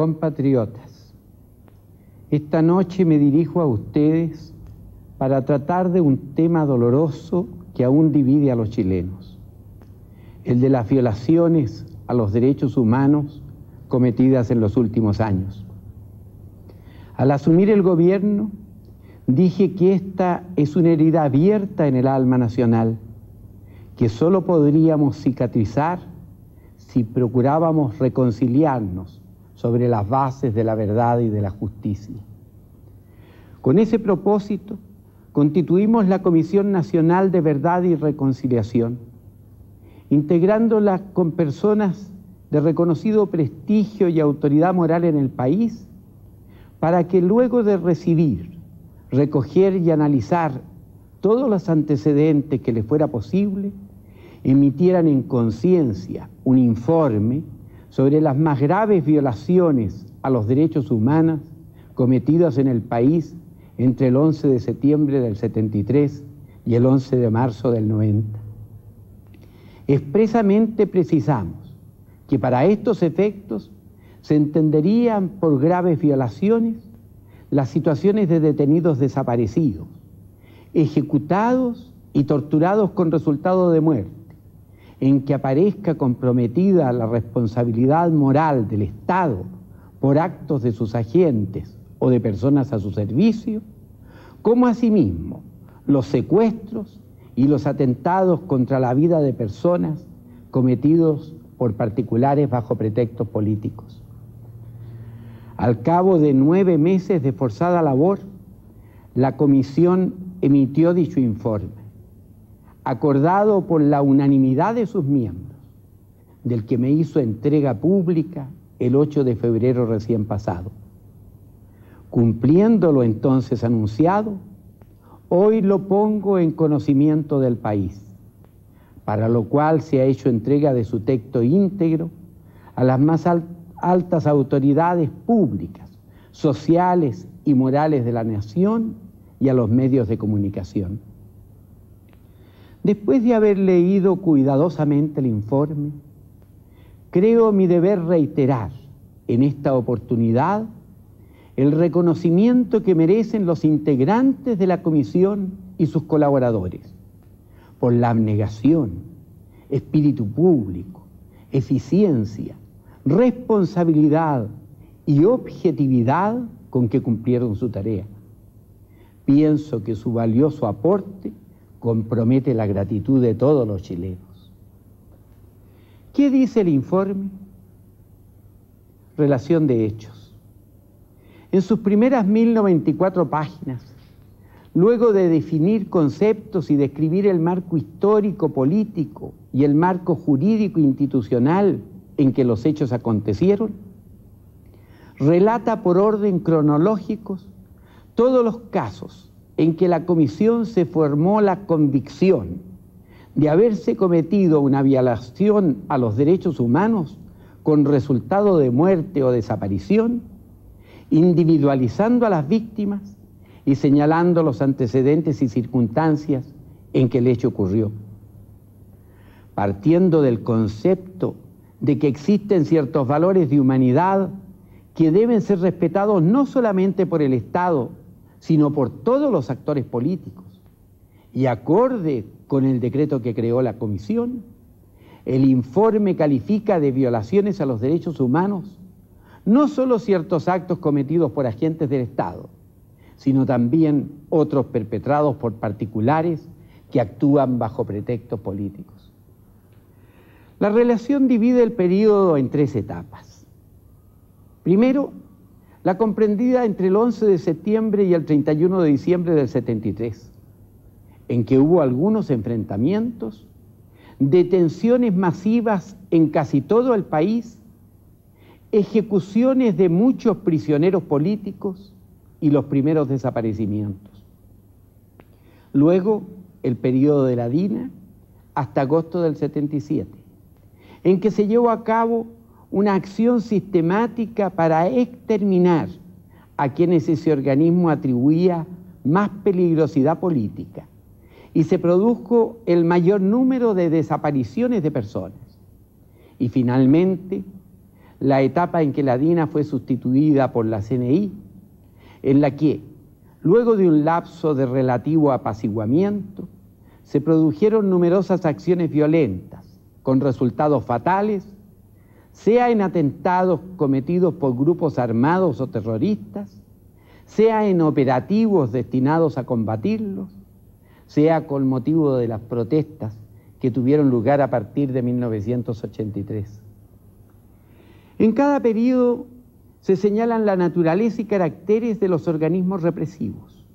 Compatriotas, esta noche me dirijo a ustedes para tratar de un tema doloroso que aún divide a los chilenos, el de las violaciones a los derechos humanos cometidas en los últimos años. Al asumir el gobierno, dije que esta es una herida abierta en el alma nacional, que solo podríamos cicatrizar si procurábamos reconciliarnos sobre las bases de la verdad y de la justicia. Con ese propósito, constituimos la Comisión Nacional de Verdad y Reconciliación, integrándola con personas de reconocido prestigio y autoridad moral en el país, para que luego de recibir, recoger y analizar todos los antecedentes que les fuera posible, emitieran en conciencia un informe sobre las más graves violaciones a los derechos humanos cometidas en el país entre el 11 de septiembre del 73 y el 11 de marzo del 90. Expresamente precisamos que para estos efectos se entenderían por graves violaciones las situaciones de detenidos desaparecidos, ejecutados y torturados con resultado de muerte, en que aparezca comprometida la responsabilidad moral del Estado por actos de sus agentes o de personas a su servicio, como asimismo los secuestros y los atentados contra la vida de personas cometidos por particulares bajo pretextos políticos. Al cabo de 9 meses de forzada labor, la Comisión emitió dicho informe, acordado por la unanimidad de sus miembros, del que me hizo entrega pública el 8 de febrero recién pasado. Cumpliendo lo entonces anunciado, hoy lo pongo en conocimiento del país, para lo cual se ha hecho entrega de su texto íntegro a las más altas autoridades públicas, sociales y morales de la nación y a los medios de comunicación. Después de haber leído cuidadosamente el informe, creo mi deber reiterar en esta oportunidad el reconocimiento que merecen los integrantes de la comisión y sus colaboradores por la abnegación, espíritu público, eficiencia, responsabilidad y objetividad con que cumplieron su tarea. Pienso que su valioso aporte compromete la gratitud de todos los chilenos. ¿Qué dice el informe? Relación de hechos. En sus primeras 1094 páginas, luego de definir conceptos y describir el marco histórico, político y el marco jurídico institucional en que los hechos acontecieron, relata por orden cronológicos todos los casos en que la Comisión se formó la convicción de haberse cometido una violación a los derechos humanos con resultado de muerte o desaparición, individualizando a las víctimas y señalando los antecedentes y circunstancias en que el hecho ocurrió. Partiendo del concepto de que existen ciertos valores de humanidad que deben ser respetados no solamente por el Estado, sino por todos los actores políticos, y acorde con el decreto que creó la Comisión, el informe califica de violaciones a los derechos humanos no solo ciertos actos cometidos por agentes del Estado, sino también otros perpetrados por particulares que actúan bajo pretextos políticos. La relación divide el período en 3 etapas. Primero, la comprendida entre el 11 de septiembre y el 31 de diciembre del 73, en que hubo algunos enfrentamientos, detenciones masivas en casi todo el país, ejecuciones de muchos prisioneros políticos y los primeros desaparecimientos. Luego, el periodo de la DINA hasta agosto del 77, en que se llevó a cabo una acción sistemática para exterminar a quienes ese organismo atribuía más peligrosidad política, y se produjo el mayor número de desapariciones de personas. Y finalmente, la etapa en que la DINA fue sustituida por la CNI, en la que, luego de un lapso de relativo apaciguamiento, se produjeron numerosas acciones violentas, con resultados fatales, sea en atentados cometidos por grupos armados o terroristas, sea en operativos destinados a combatirlos, sea con motivo de las protestas que tuvieron lugar a partir de 1983. En cada periodo se señalan la naturaleza y caracteres de los organismos represivos,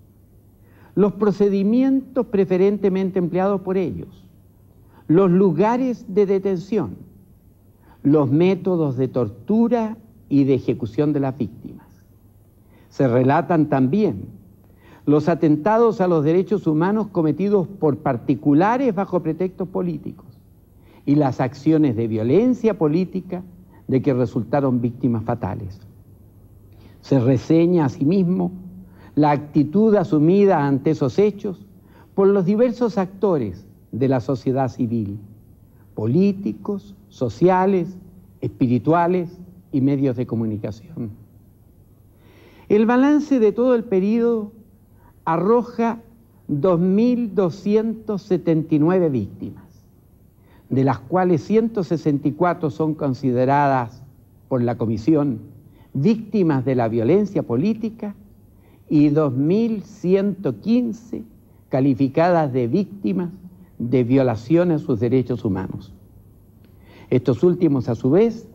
los procedimientos preferentemente empleados por ellos, los lugares de detención, los métodos de tortura y de ejecución de las víctimas. Se relatan también los atentados a los derechos humanos cometidos por particulares bajo pretextos políticos y las acciones de violencia política de que resultaron víctimas fatales. Se reseña asimismo la actitud asumida ante esos hechos por los diversos actores de la sociedad civil, políticos, sociales, espirituales y medios de comunicación. El balance de todo el periodo arroja 2.279 víctimas, de las cuales 164 son consideradas por la Comisión víctimas de la violencia política y 2.115 calificadas de víctimas de violación a sus derechos humanos. Estos últimos, a su vez,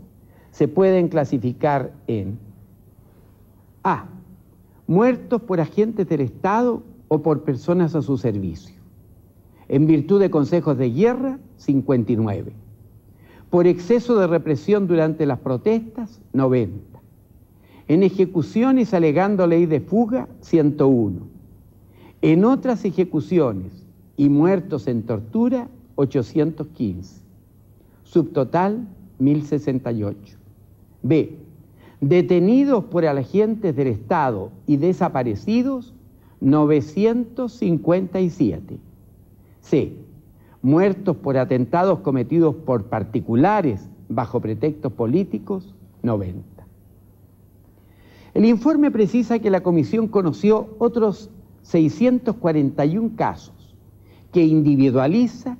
se pueden clasificar en A. Muertos por agentes del Estado o por personas a su servicio. En virtud de consejos de guerra, 59. Por exceso de represión durante las protestas, 90. En ejecuciones alegando ley de fuga, 101. En otras ejecuciones y muertos en tortura, 815. Subtotal, 1068. B. Detenidos por agentes del Estado y desaparecidos, 957. C. Muertos por atentados cometidos por particulares bajo pretextos políticos, 90. El informe precisa que la Comisión conoció otros 641 casos que individualiza,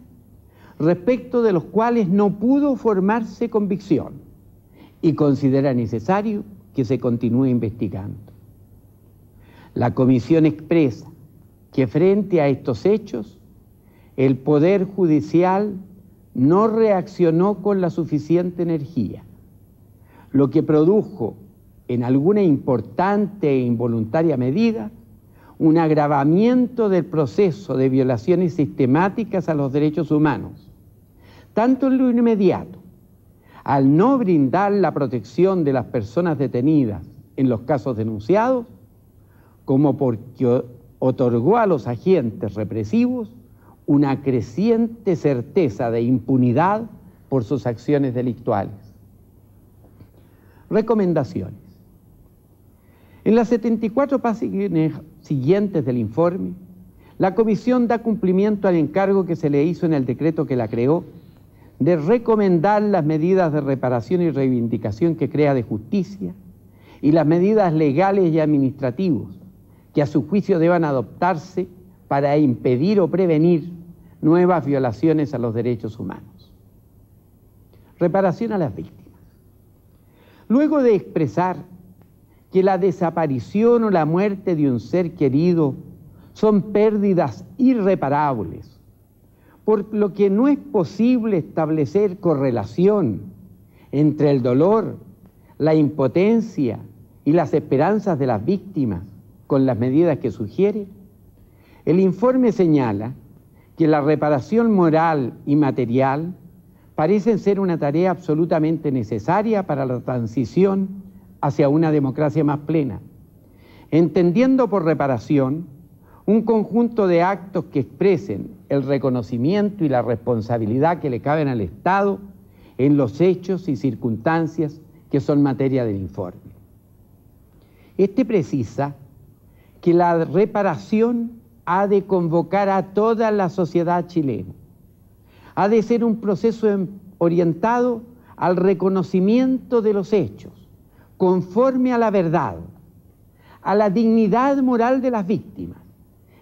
respecto de los cuales no pudo formarse convicción, y considera necesario que se continúe investigando. La Comisión expresa que frente a estos hechos, el Poder Judicial no reaccionó con la suficiente energía, lo que produjo en alguna importante e involuntaria medida un agravamiento del proceso de violaciones sistemáticas a los derechos humanos, tanto en lo inmediato, al no brindar la protección de las personas detenidas en los casos denunciados, como porque otorgó a los agentes represivos una creciente certeza de impunidad por sus acciones delictuales. Recomendaciones. En las 74 páginas siguientes del informe, la Comisión da cumplimiento al encargo que se le hizo en el decreto que la creó de recomendar las medidas de reparación y reivindicación que crea de justicia y las medidas legales y administrativas que a su juicio deban adoptarse para impedir o prevenir nuevas violaciones a los derechos humanos. Reparación a las víctimas. Luego de expresar que la desaparición o la muerte de un ser querido son pérdidas irreparables, por lo que no es posible establecer correlación entre el dolor, la impotencia y las esperanzas de las víctimas con las medidas que sugiere, el informe señala que la reparación moral y material parecen ser una tarea absolutamente necesaria para la transición hacia una democracia más plena, entendiendo por reparación un conjunto de actos que expresen el reconocimiento y la responsabilidad que le caben al Estado en los hechos y circunstancias que son materia del informe. Este precisa que la reparación ha de convocar a toda la sociedad chilena, ha de ser un proceso orientado al reconocimiento de los hechos, conforme a la verdad, a la dignidad moral de las víctimas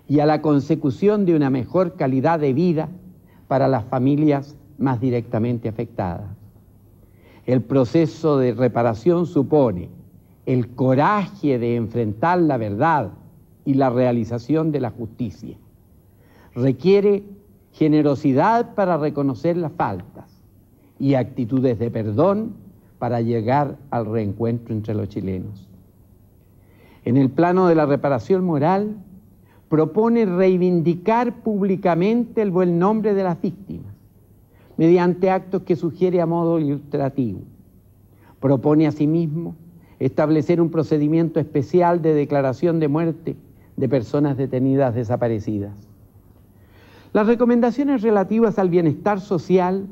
y a la consecución de una mejor calidad de vida para las familias más directamente afectadas. El proceso de reparación supone el coraje de enfrentar la verdad y la realización de la justicia. Requiere generosidad para reconocer las faltas y actitudes de perdón para llegar al reencuentro entre los chilenos. En el plano de la reparación moral, propone reivindicar públicamente el buen nombre de las víctimas, mediante actos que sugiere a modo ilustrativo. Propone asimismo establecer un procedimiento especial de declaración de muerte de personas detenidas desaparecidas. Las recomendaciones relativas al bienestar social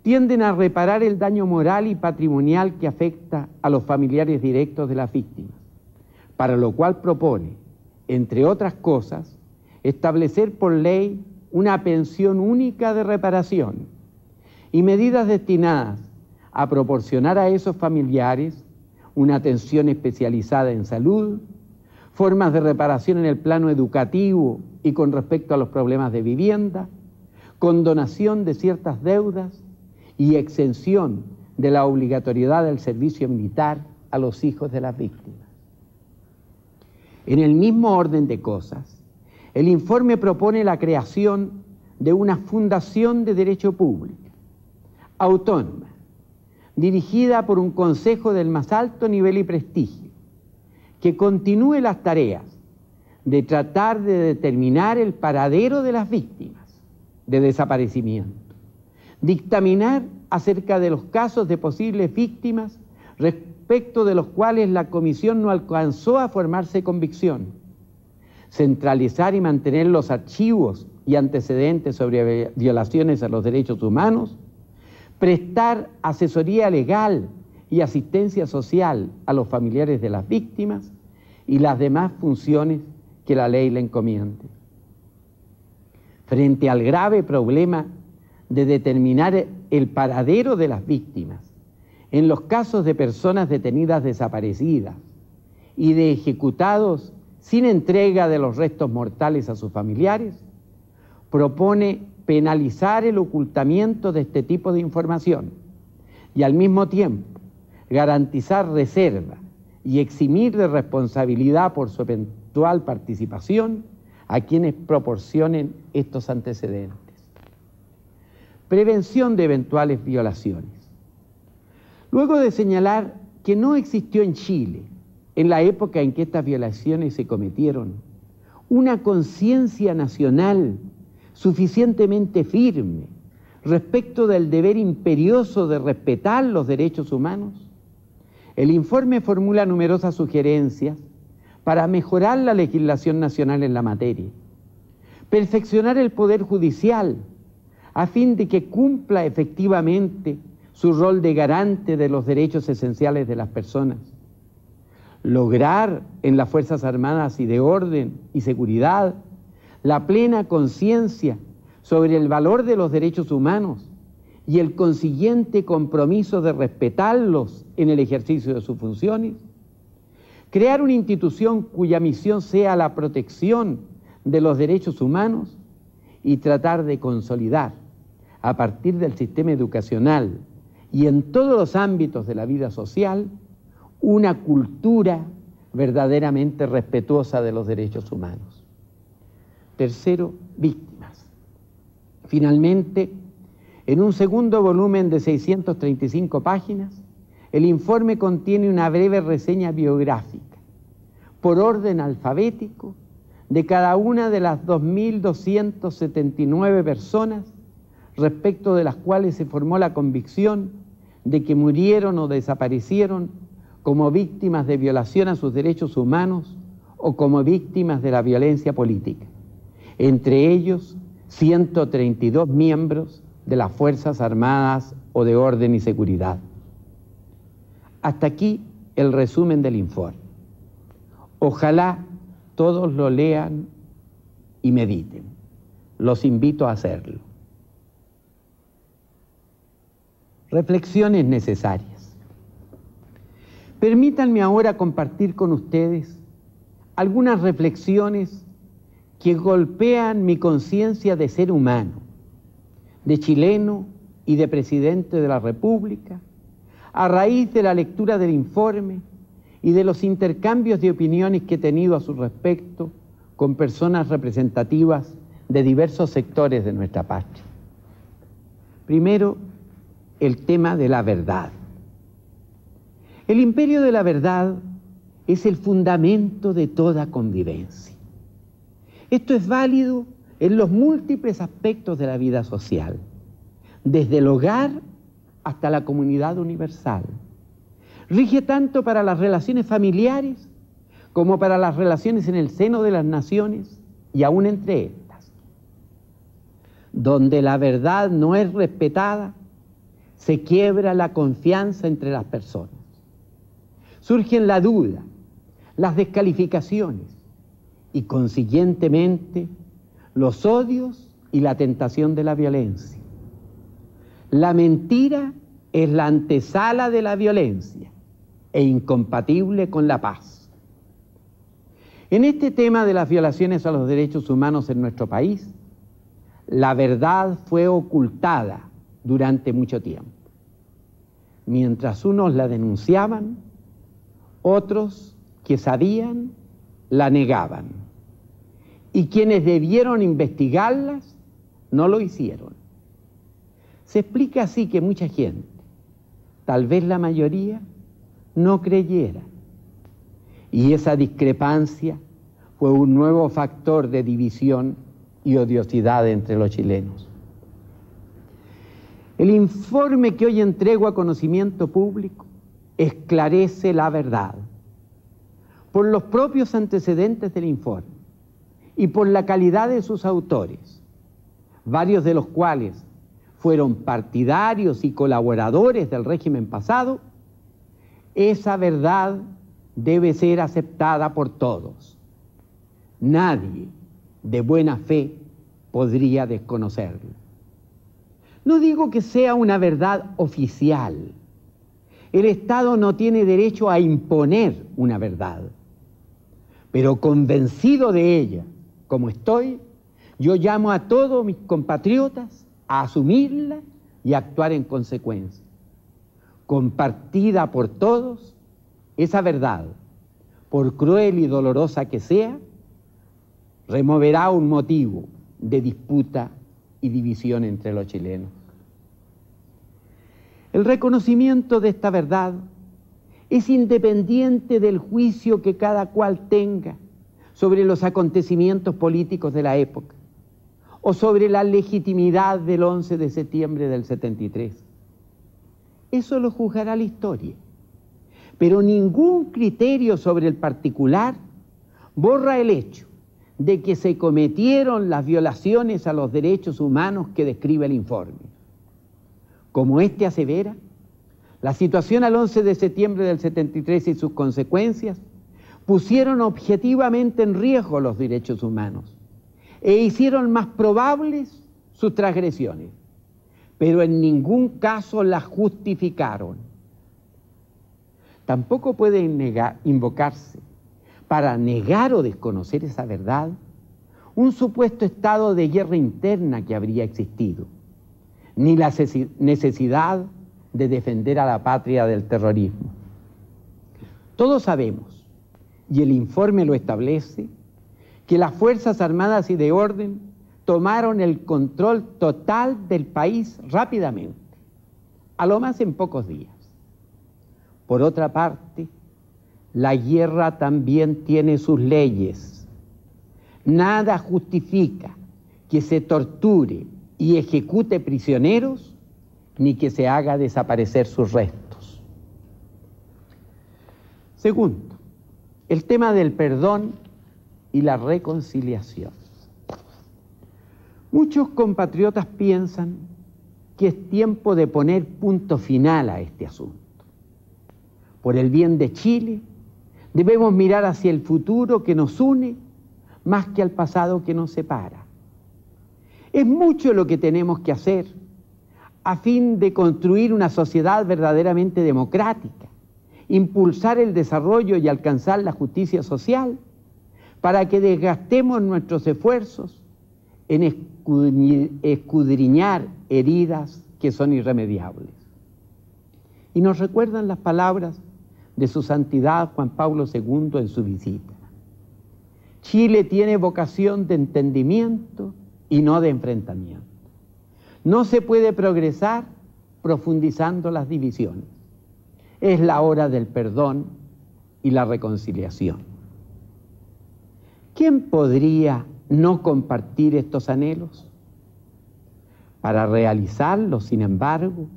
tienden a reparar el daño moral y patrimonial que afecta a los familiares directos de las víctimas, para lo cual propone, entre otras cosas, establecer por ley una pensión única de reparación y medidas destinadas a proporcionar a esos familiares una atención especializada en salud, formas de reparación en el plano educativo y con respecto a los problemas de vivienda, condonación de ciertas deudas y exención de la obligatoriedad del servicio militar a los hijos de las víctimas. En el mismo orden de cosas, el informe propone la creación de una fundación de derecho público, autónoma, dirigida por un consejo del más alto nivel y prestigio, que continúe las tareas de tratar de determinar el paradero de las víctimas de desaparecimiento, dictaminar acerca de los casos de posibles víctimas respecto de los cuales la comisión no alcanzó a formarse convicción, centralizar y mantener los archivos y antecedentes sobre violaciones a los derechos humanos, prestar asesoría legal y asistencia social a los familiares de las víctimas y las demás funciones que la ley le encomiende. Frente al grave problema de determinar el paradero de las víctimas en los casos de personas detenidas desaparecidas y de ejecutados sin entrega de los restos mortales a sus familiares, propone penalizar el ocultamiento de este tipo de información y al mismo tiempo garantizar reserva y eximir de responsabilidad por su eventual participación a quienes proporcionen estos antecedentes. Prevención de eventuales violaciones. Luego de señalar que no existió en Chile, en la época en que estas violaciones se cometieron, una conciencia nacional suficientemente firme respecto del deber imperioso de respetar los derechos humanos, el informe formula numerosas sugerencias para mejorar la legislación nacional en la materia, perfeccionar el Poder Judicial a fin de que cumpla efectivamente su rol de garante de los derechos esenciales de las personas, lograr en las Fuerzas Armadas y de Orden y Seguridad la plena conciencia sobre el valor de los derechos humanos y el consiguiente compromiso de respetarlos en el ejercicio de sus funciones, crear una institución cuya misión sea la protección de los derechos humanos y tratar de consolidar, a partir del sistema educacional y en todos los ámbitos de la vida social, una cultura verdaderamente respetuosa de los derechos humanos. Tercero, víctimas. Finalmente, en un segundo volumen de 635 páginas, el informe contiene una breve reseña biográfica, por orden alfabético, de cada una de las 2.279 personas respecto de las cuales se formó la convicción de que murieron o desaparecieron como víctimas de violación a sus derechos humanos o como víctimas de la violencia política. Entre ellos, 132 miembros de las Fuerzas Armadas o de Orden y Seguridad. Hasta aquí el resumen del informe. Ojalá todos lo lean y mediten. Los invito a hacerlo. reflexiones necesarias. Permítanme ahora compartir con ustedes algunas reflexiones que golpean mi conciencia de ser humano, de chileno y de presidente de la República, a raíz de la lectura del informe y de los intercambios de opiniones que he tenido a su respecto con personas representativas de diversos sectores de nuestra patria. Primero, el tema de la verdad. El imperio de la verdad es el fundamento de toda convivencia. Esto es válido en los múltiples aspectos de la vida social, desde el hogar hasta la comunidad universal. Rige tanto para las relaciones familiares como para las relaciones en el seno de las naciones y aún entre estas. Donde la verdad no es respetada, se quiebra la confianza entre las personas. Surgen la duda, las descalificaciones y consiguientemente los odios y la tentación de la violencia. La mentira es la antesala de la violencia e incompatible con la paz. En este tema de las violaciones a los derechos humanos en nuestro país, la verdad fue ocultada durante mucho tiempo. Mientras unos la denunciaban, otros que sabían la negaban. Y quienes debieron investigarlas no lo hicieron. Se explica así que mucha gente, tal vez la mayoría, no creyera. Y esa discrepancia fue un nuevo factor de división y odiosidad entre los chilenos. El informe que hoy entrego a conocimiento público esclarece la verdad. Por los propios antecedentes del informe y por la calidad de sus autores, varios de los cuales fueron partidarios y colaboradores del régimen pasado, esa verdad debe ser aceptada por todos. Nadie de buena fe podría desconocerla. No digo que sea una verdad oficial. El Estado no tiene derecho a imponer una verdad. Pero convencido de ella, como estoy, yo llamo a todos mis compatriotas a asumirla y actuar en consecuencia. Compartida por todos, esa verdad, por cruel y dolorosa que sea, removerá un motivo de disputa y división entre los chilenos. El reconocimiento de esta verdad es independiente del juicio que cada cual tenga sobre los acontecimientos políticos de la época o sobre la legitimidad del 11 de septiembre del 73. Eso lo juzgará la historia, pero ningún criterio sobre el particular borra el hecho de que se cometieron las violaciones a los derechos humanos que describe el informe. Como este asevera, la situación al 11 de septiembre del 73 y sus consecuencias pusieron objetivamente en riesgo los derechos humanos e hicieron más probables sus transgresiones, pero en ningún caso las justificaron. Tampoco puede invocarse para negar o desconocer esa verdad un supuesto estado de guerra interna que habría existido, ni la necesidad de defender a la patria del terrorismo. Todos sabemos, y el informe lo establece, que las Fuerzas Armadas y de Orden tomaron el control total del país rápidamente, a lo más en pocos días. Por otra parte, la guerra también tiene sus leyes. Nada justifica que se torture y ejecute prisioneros, ni que se haga desaparecer sus restos. Segundo, el tema del perdón y la reconciliación. Muchos compatriotas piensan que es tiempo de poner punto final a este asunto. Por el bien de Chile, debemos mirar hacia el futuro que nos une más que al pasado que nos separa. Es mucho lo que tenemos que hacer a fin de construir una sociedad verdaderamente democrática, impulsar el desarrollo y alcanzar la justicia social, para que desgastemos nuestros esfuerzos en escudriñar heridas que son irremediables. Y nos recuerdan las palabras de su santidad Juan Pablo II en su visita. Chile tiene vocación de entendimiento y no de enfrentamiento. No se puede progresar profundizando las divisiones. Es la hora del perdón y la reconciliación. ¿Quién podría no compartir estos anhelos? Para realizarlos, sin embargo,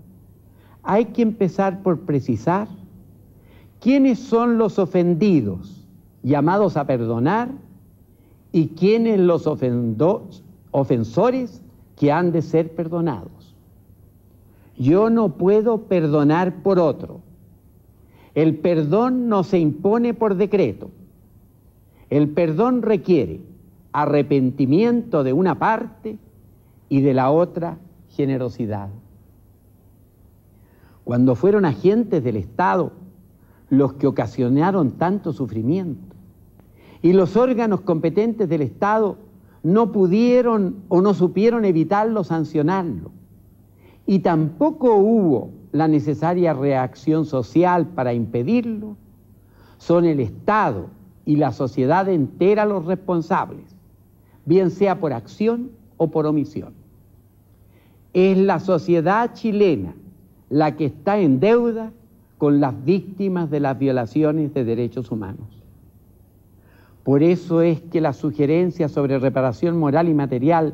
hay que empezar por precisar quiénes son los ofendidos, llamados a perdonar, y quiénes los ofensores que han de ser perdonados. Yo no puedo perdonar por otro. El perdón no se impone por decreto. El perdón requiere arrepentimiento de una parte y de la otra generosidad. Cuando fueron agentes del Estado los que ocasionaron tanto sufrimiento y los órganos competentes del Estado no pudieron o no supieron evitarlo, sancionarlo, y tampoco hubo la necesaria reacción social para impedirlo, son el Estado y la sociedad entera los responsables, bien sea por acción o por omisión. Es la sociedad chilena la que está en deuda con las víctimas de las violaciones de derechos humanos. Por eso es que las sugerencias sobre reparación moral y material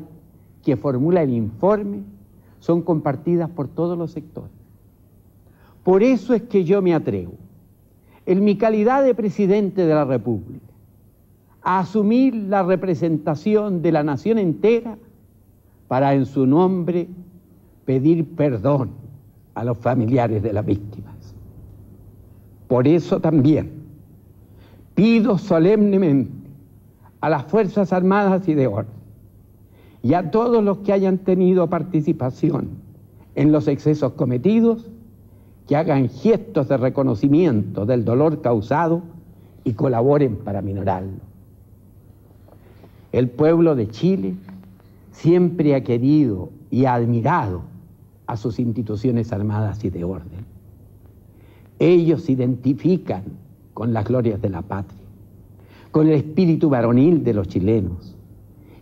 que formula el informe son compartidas por todos los sectores. Por eso es que yo me atrevo, en mi calidad de presidente de la República, a asumir la representación de la nación entera para en su nombre pedir perdón a los familiares de las víctimas. Por eso también pido solemnemente a las Fuerzas Armadas y de Orden y a todos los que hayan tenido participación en los excesos cometidos que hagan gestos de reconocimiento del dolor causado y colaboren para minorarlo. El pueblo de Chile siempre ha querido y ha admirado a sus instituciones armadas y de orden. Ellos se identifican con las glorias de la patria, con el espíritu varonil de los chilenos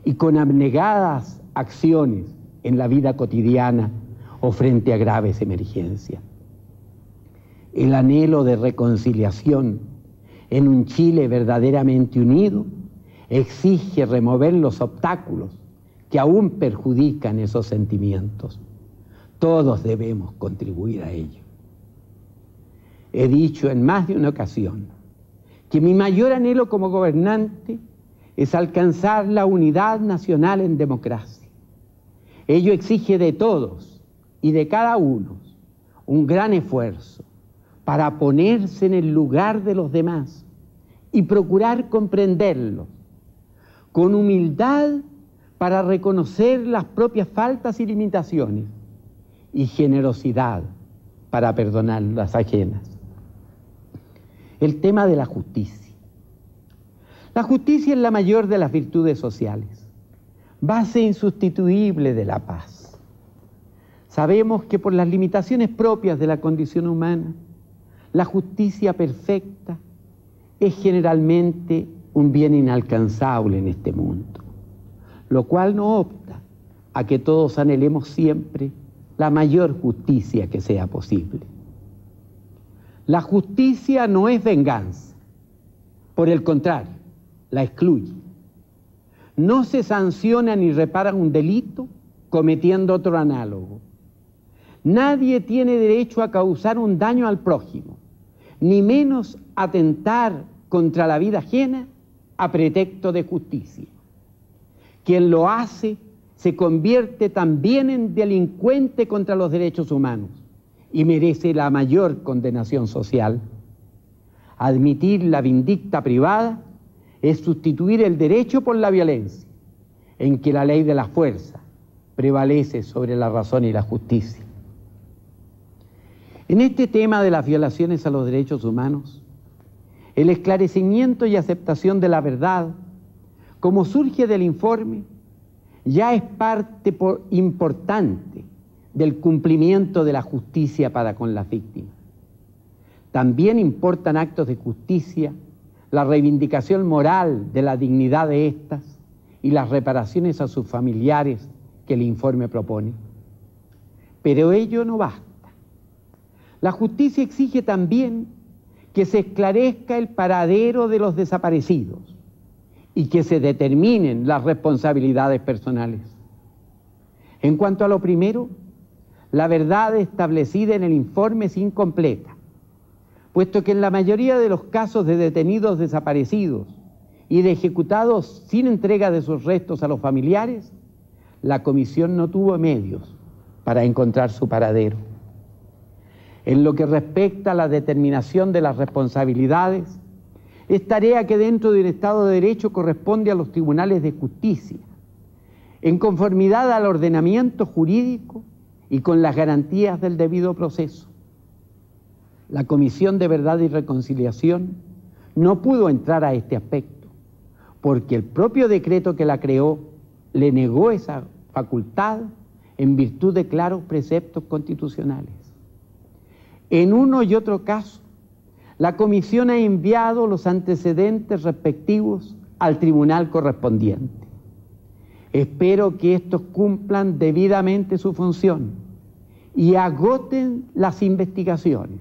y con abnegadas acciones en la vida cotidiana o frente a graves emergencias. El anhelo de reconciliación en un Chile verdaderamente unido exige remover los obstáculos que aún perjudican esos sentimientos. Todos debemos contribuir a ello. He dicho en más de una ocasión que mi mayor anhelo como gobernante es alcanzar la unidad nacional en democracia. Ello exige de todos y de cada uno un gran esfuerzo para ponerse en el lugar de los demás y procurar comprenderlos, con humildad para reconocer las propias faltas y limitaciones, y generosidad para perdonar las ajenas. El tema de la justicia. La justicia es la mayor de las virtudes sociales, base insustituible de la paz. Sabemos que por las limitaciones propias de la condición humana, la justicia perfecta es generalmente un bien inalcanzable en este mundo, lo cual no opta a que todos anhelemos siempre la mayor justicia que sea posible. La justicia no es venganza, por el contrario, la excluye. No se sanciona ni repara un delito cometiendo otro análogo. Nadie tiene derecho a causar un daño al prójimo, ni menos atentar contra la vida ajena a pretexto de justicia. Quien lo hace se convierte también en delincuente contra los derechos humanos y merece la mayor condenación social. Admitir la vindicta privada es sustituir el derecho por la violencia, en que la ley de la fuerza prevalece sobre la razón y la justicia. En este tema de las violaciones a los derechos humanos, el esclarecimiento y aceptación de la verdad, como surge del informe, ya es parte importante del cumplimiento de la justicia para con las víctimas. También importan actos de justicia, la reivindicación moral de la dignidad de éstas y las reparaciones a sus familiares que el informe propone. Pero ello no basta. La justicia exige también que se esclarezca el paradero de los desaparecidos y que se determinen las responsabilidades personales. En cuanto a lo primero, la verdad establecida en el informe es incompleta, puesto que en la mayoría de los casos de detenidos desaparecidos y de ejecutados sin entrega de sus restos a los familiares, la comisión no tuvo medios para encontrar su paradero. En lo que respecta a la determinación de las responsabilidades, es tarea que dentro del Estado de Derecho corresponde a los tribunales de justicia, en conformidad al ordenamiento jurídico y con las garantías del debido proceso. La Comisión de Verdad y Reconciliación no pudo entrar a este aspecto, porque el propio decreto que la creó le negó esa facultad en virtud de claros preceptos constitucionales. En uno y otro caso, la Comisión ha enviado los antecedentes respectivos al tribunal correspondiente. Espero que estos cumplan debidamente su función y agoten las investigaciones,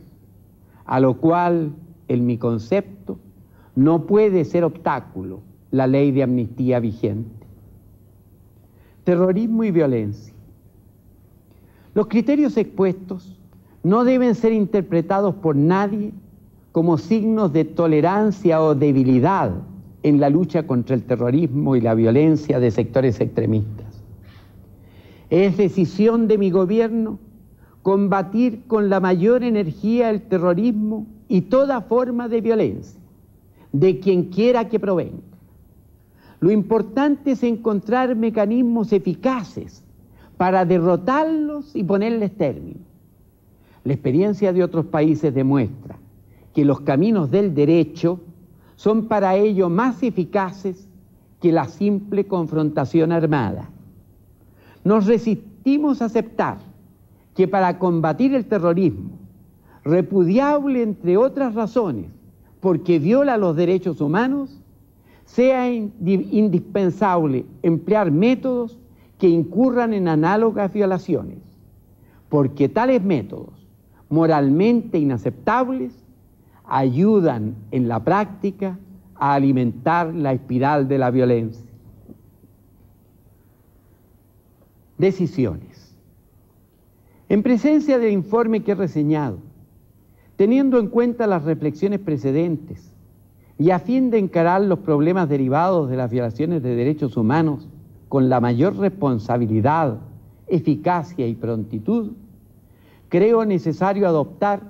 a lo cual, en mi concepto, no puede ser obstáculo la ley de amnistía vigente. Terrorismo y violencia. Los criterios expuestos no deben ser interpretados por nadie como signos de tolerancia o debilidad en la lucha contra el terrorismo y la violencia de sectores extremistas. Es decisión de mi gobierno combatir con la mayor energía el terrorismo y toda forma de violencia, de quien quiera que provenga. Lo importante es encontrar mecanismos eficaces para derrotarlos y ponerles término. La experiencia de otros países demuestra que los caminos del derecho son para ello más eficaces que la simple confrontación armada. Nos resistimos a aceptar que para combatir el terrorismo, repudiable entre otras razones, porque viola los derechos humanos, sea indispensable emplear métodos que incurran en análogas violaciones, porque tales métodos, moralmente inaceptables, ayudan en la práctica a alimentar la espiral de la violencia. Decisiones. En presencia del informe que he reseñado, teniendo en cuenta las reflexiones precedentes y a fin de encarar los problemas derivados de las violaciones de derechos humanos con la mayor responsabilidad, eficacia y prontitud, creo necesario adoptar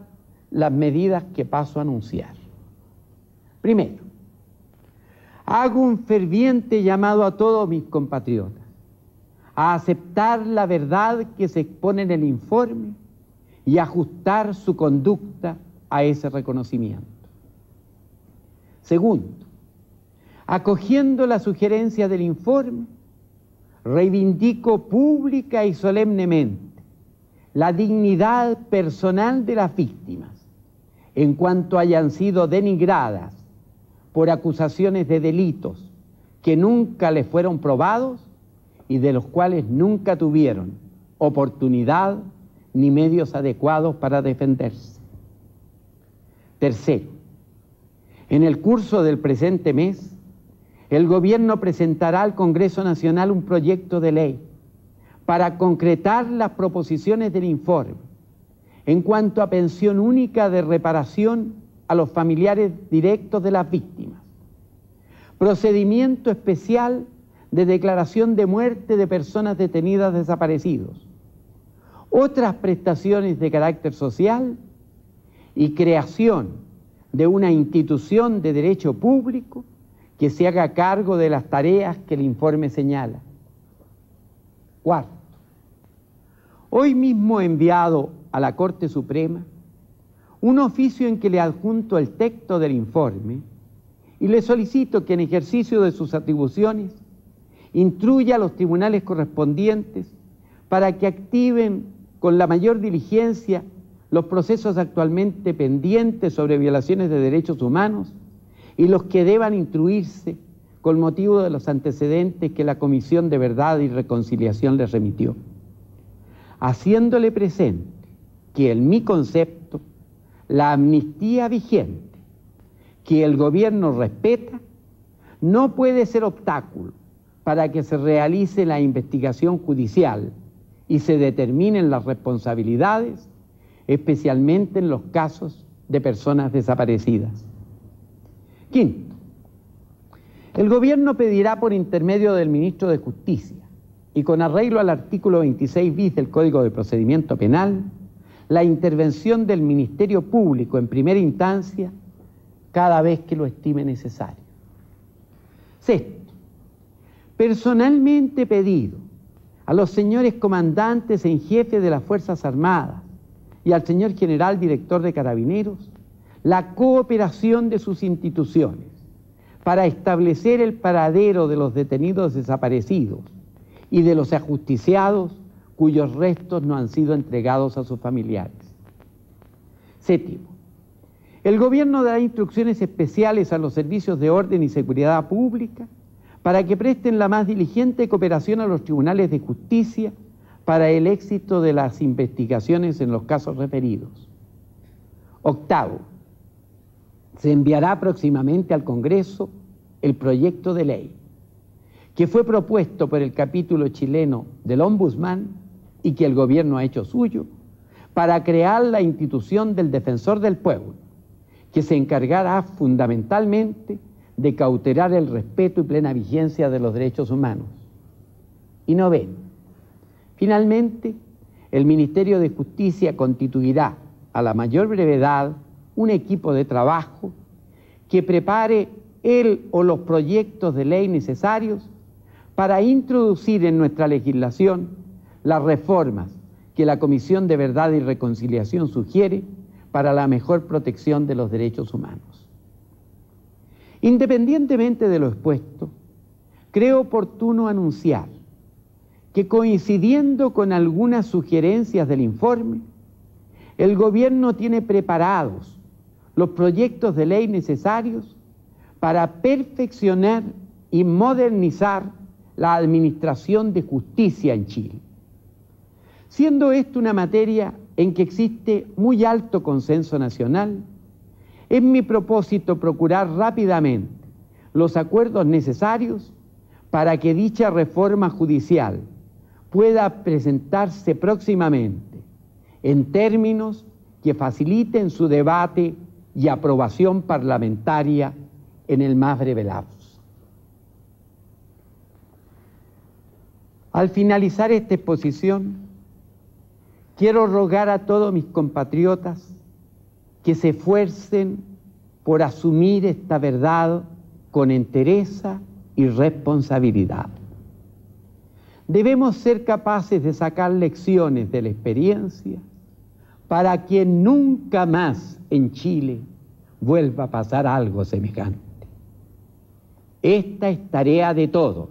las medidas que paso a anunciar. Primero, hago un ferviente llamado a todos mis compatriotas a aceptar la verdad que se expone en el informe y ajustar su conducta a ese reconocimiento. Segundo, acogiendo la sugerencia del informe, reivindico pública y solemnemente la dignidad personal de las víctimas en cuanto hayan sido denigradas por acusaciones de delitos que nunca les fueron probados y de los cuales nunca tuvieron oportunidad ni medios adecuados para defenderse. Tercero, en el curso del presente mes, el Gobierno presentará al Congreso Nacional un proyecto de ley para concretar las proposiciones del informe en cuanto a pensión única de reparación a los familiares directos de las víctimas, procedimiento especial de declaración de muerte de personas detenidas desaparecidos, otras prestaciones de carácter social y creación de una institución de derecho público que se haga cargo de las tareas que el informe señala. Cuarto, hoy mismo he enviado a la Corte Suprema un oficio en que le adjunto el texto del informe y le solicito que en ejercicio de sus atribuciones instruya a los tribunales correspondientes para que activen con la mayor diligencia los procesos actualmente pendientes sobre violaciones de derechos humanos y los que deban instruirse con motivo de los antecedentes que la Comisión de Verdad y Reconciliación les remitió, haciéndole presente que en mi concepto la amnistía vigente que el gobierno respeta no puede ser obstáculo para que se realice la investigación judicial y se determinen las responsabilidades, especialmente en los casos de personas desaparecidas. Quinto, el gobierno pedirá por intermedio del ministro de Justicia y con arreglo al artículo 26 bis del Código de Procedimiento Penal, la intervención del Ministerio Público en primera instancia cada vez que lo estime necesario. Sexto, personalmente he pedido a los señores comandantes en jefe de las Fuerzas Armadas y al señor general director de Carabineros la cooperación de sus instituciones para establecer el paradero de los detenidos desaparecidos y de los ajusticiados cuyos restos no han sido entregados a sus familiares. Séptimo, el gobierno dará instrucciones especiales a los servicios de orden y seguridad pública para que presten la más diligente cooperación a los tribunales de justicia para el éxito de las investigaciones en los casos referidos. Octavo, se enviará próximamente al Congreso el proyecto de ley que fue propuesto por el capítulo chileno del Ombudsman y que el gobierno ha hecho suyo para crear la institución del Defensor del Pueblo, que se encargará fundamentalmente de cautelar el respeto y plena vigencia de los derechos humanos. Y noveno, finalmente, el Ministerio de Justicia constituirá a la mayor brevedad un equipo de trabajo que prepare el o los proyectos de ley necesarios para introducir en nuestra legislación las reformas que la Comisión de Verdad y Reconciliación sugiere para la mejor protección de los derechos humanos. Independientemente de lo expuesto, creo oportuno anunciar que, coincidiendo con algunas sugerencias del informe, el gobierno tiene preparados los proyectos de ley necesarios para perfeccionar y modernizar la administración de justicia en Chile. Siendo esto una materia en que existe muy alto consenso nacional, es mi propósito procurar rápidamente los acuerdos necesarios para que dicha reforma judicial pueda presentarse próximamente en términos que faciliten su debate y aprobación parlamentaria en el más breve lapso. Al finalizar esta exposición, quiero rogar a todos mis compatriotas que se esfuercen por asumir esta verdad con entereza y responsabilidad. Debemos ser capaces de sacar lecciones de la experiencia para que nunca más en Chile vuelva a pasar algo semejante. Esta es tarea de todos,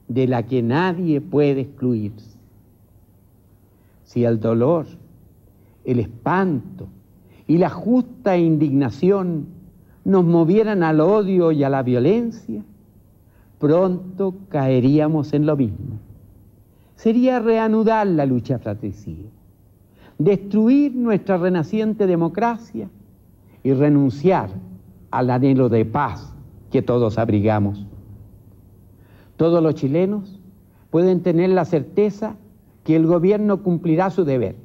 de la que nadie puede excluirse. Si el dolor, el espanto y la justa indignación nos movieran al odio y a la violencia, pronto caeríamos en lo mismo. Sería reanudar la lucha fratricida, destruir nuestra renaciente democracia y renunciar al anhelo de paz que todos abrigamos. Todos los chilenos pueden tener la certeza que el gobierno cumplirá su deber,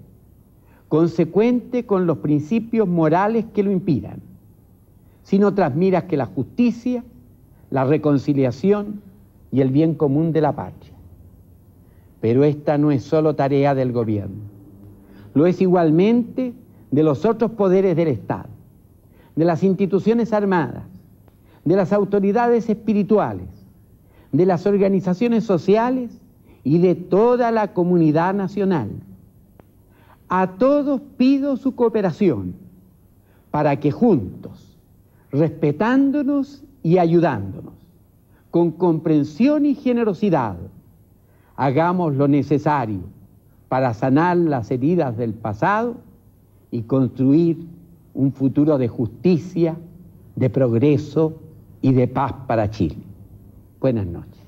consecuente con los principios morales que lo inspiran, sin otras miras que la justicia, la reconciliación y el bien común de la patria. Pero esta no es solo tarea del gobierno, lo es igualmente de los otros poderes del Estado, de las instituciones armadas, de las autoridades espirituales, de las organizaciones sociales y de toda la comunidad nacional. A todos pido su cooperación para que juntos, respetándonos y ayudándonos, con comprensión y generosidad, hagamos lo necesario para sanar las heridas del pasado y construir un futuro de justicia, de progreso y de paz para Chile. Buenas noches.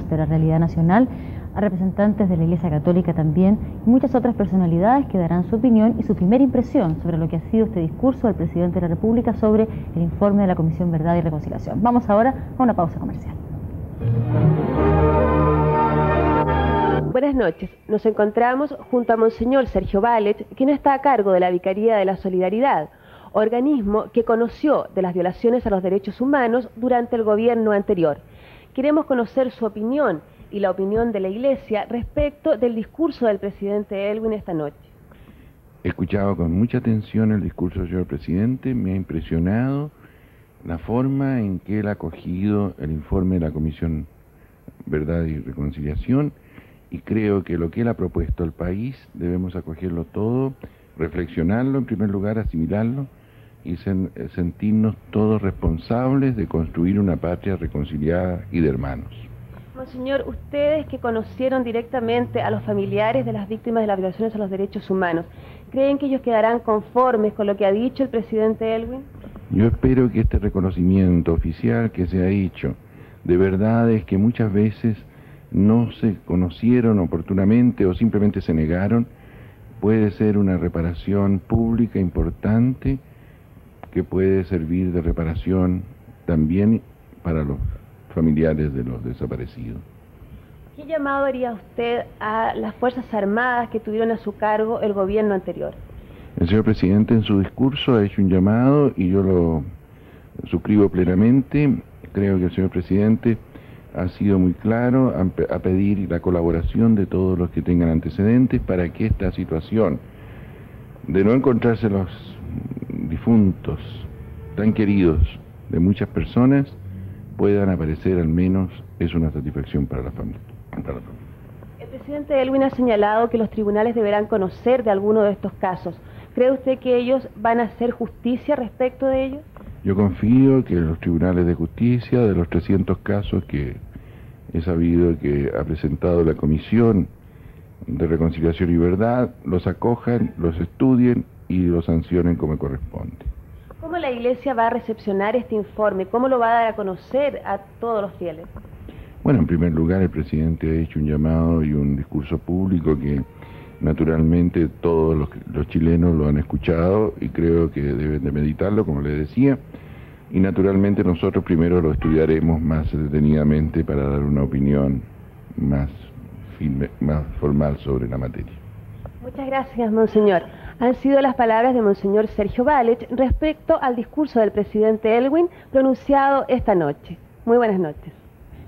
De la realidad nacional, a representantes de la Iglesia Católica también, y muchas otras personalidades que darán su opinión y su primera impresión sobre lo que ha sido este discurso del Presidente de la República sobre el informe de la Comisión Verdad y Reconciliación. Vamos ahora a una pausa comercial. Buenas noches. Nos encontramos junto a Monseñor Sergio Valech, quien está a cargo de la Vicaría de la Solidaridad, organismo que conoció de las violaciones a los derechos humanos durante el gobierno anterior. Queremos conocer su opinión y la opinión de la Iglesia respecto del discurso del presidente Elwin esta noche. He escuchado con mucha atención el discurso del señor presidente, me ha impresionado la forma en que él ha acogido el informe de la Comisión Verdad y Reconciliación, y creo que lo que él ha propuesto al país debemos acogerlo todo, reflexionarlo en primer lugar, asimilarlo y sentirnos todos responsables de construir una patria reconciliada y de hermanos. Monseñor, ustedes que conocieron directamente a los familiares de las víctimas de las violaciones a los derechos humanos, ¿creen que ellos quedarán conformes con lo que ha dicho el presidente Elwin? Yo espero que este reconocimiento oficial que se ha hecho de verdades que muchas veces no se conocieron oportunamente o simplemente se negaron, puede ser una reparación pública importante que puede servir de reparación también para los familiares de los desaparecidos. ¿Qué llamado haría usted a las Fuerzas Armadas que tuvieron a su cargo el gobierno anterior? El señor presidente en su discurso ha hecho un llamado y yo lo suscribo plenamente. Creo que el señor presidente ha sido muy claro a pedir la colaboración de todos los que tengan antecedentes para que esta situación de no encontrarse los difuntos tan queridos de muchas personas puedan aparecer, al menos es una satisfacción para la familia. El presidente Elwin ha señalado que los tribunales deberán conocer de alguno de estos casos. ¿Cree usted que ellos van a hacer justicia respecto de ellos? Yo confío que los tribunales de justicia, de los 300 casos que he sabido que ha presentado la Comisión de Reconciliación y Verdad, los acojan, los estudien y los sancionen como corresponde. ¿Cómo la Iglesia va a recepcionar este informe? ¿Cómo lo va a dar a conocer a todos los fieles? Bueno, en primer lugar, el presidente ha hecho un llamado y un discurso público que naturalmente todos los chilenos lo han escuchado y creo que deben de meditarlo, como les decía, y naturalmente nosotros primero lo estudiaremos más detenidamente para dar una opinión más firme, más formal sobre la materia. Muchas gracias, monseñor. Han sido las palabras de monseñor Sergio Vález respecto al discurso del presidente Elwin pronunciado esta noche. Muy buenas noches.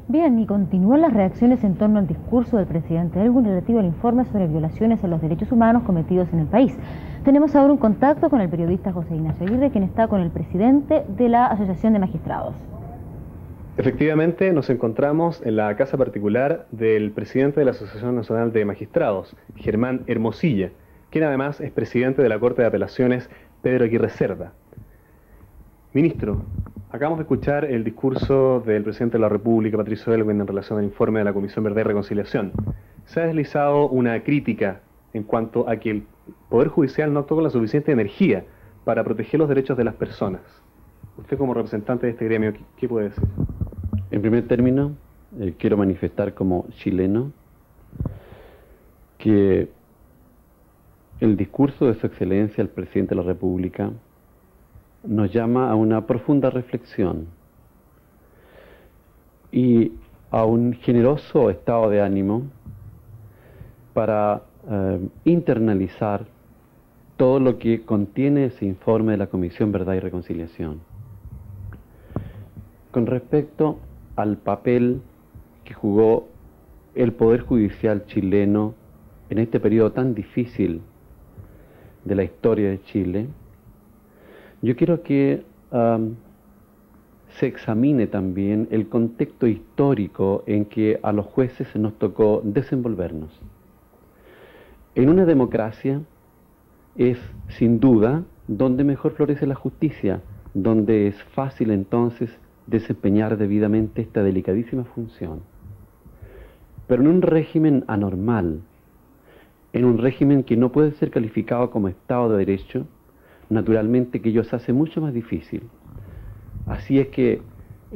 Bien, y continúan las reacciones en torno al discurso del presidente Elwin relativo al informe sobre violaciones a los derechos humanos cometidos en el país. Tenemos ahora un contacto con el periodista José Ignacio Aguirre, quien está con el presidente de la Asociación de Magistrados. Efectivamente, nos encontramos en la casa particular del presidente de la Asociación Nacional de Magistrados, Germán Hermosilla, quien además es presidente de la Corte de Apelaciones, Pedro Aguirre Cerda. Ministro, acabamos de escuchar el discurso del presidente de la República, Patricio Elwin, en relación al informe de la Comisión Verdad y Reconciliación. Se ha deslizado una crítica en cuanto a que el Poder Judicial no actuó con la suficiente energía para proteger los derechos de las personas. Usted, como representante de este gremio, ¿qué puede decir? En primer término, quiero manifestar como chileno que el discurso de Su Excelencia, el Presidente de la República, nos llama a una profunda reflexión y a un generoso estado de ánimo para internalizar todo lo que contiene ese informe de la Comisión Verdad y Reconciliación. Con respecto al papel que jugó el Poder Judicial chileno en este periodo tan difícil de la historia de Chile, yo quiero que se examine también el contexto histórico en que a los jueces se nos tocó desenvolvernos. En una democracia es, sin duda, donde mejor florece la justicia, donde es fácil entonces desempeñar debidamente esta delicadísima función. Pero en un régimen anormal, en un régimen que no puede ser calificado como Estado de Derecho, naturalmente que ello se hace mucho más difícil. Así es que,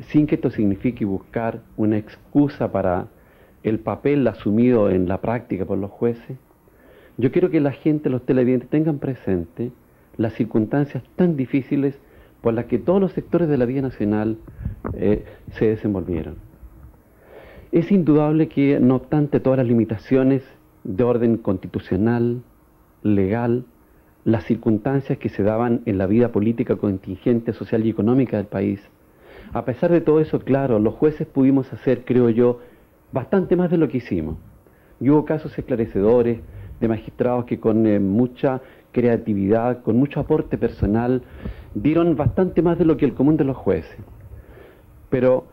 sin que esto signifique buscar una excusa para el papel asumido en la práctica por los jueces, yo quiero que la gente, los televidentes, tengan presente las circunstancias tan difíciles por las que todos los sectores de la vida nacional se desenvolvieron. Es indudable que, no obstante todas las limitaciones de orden constitucional, legal, las circunstancias que se daban en la vida política, contingente, social y económica del país, a pesar de todo eso, claro, los jueces pudimos hacer, creo yo, bastante más de lo que hicimos. Y hubo casos esclarecedores de magistrados que con mucha creatividad, con mucho aporte personal, dieron bastante más de lo que el común de los jueces. Pero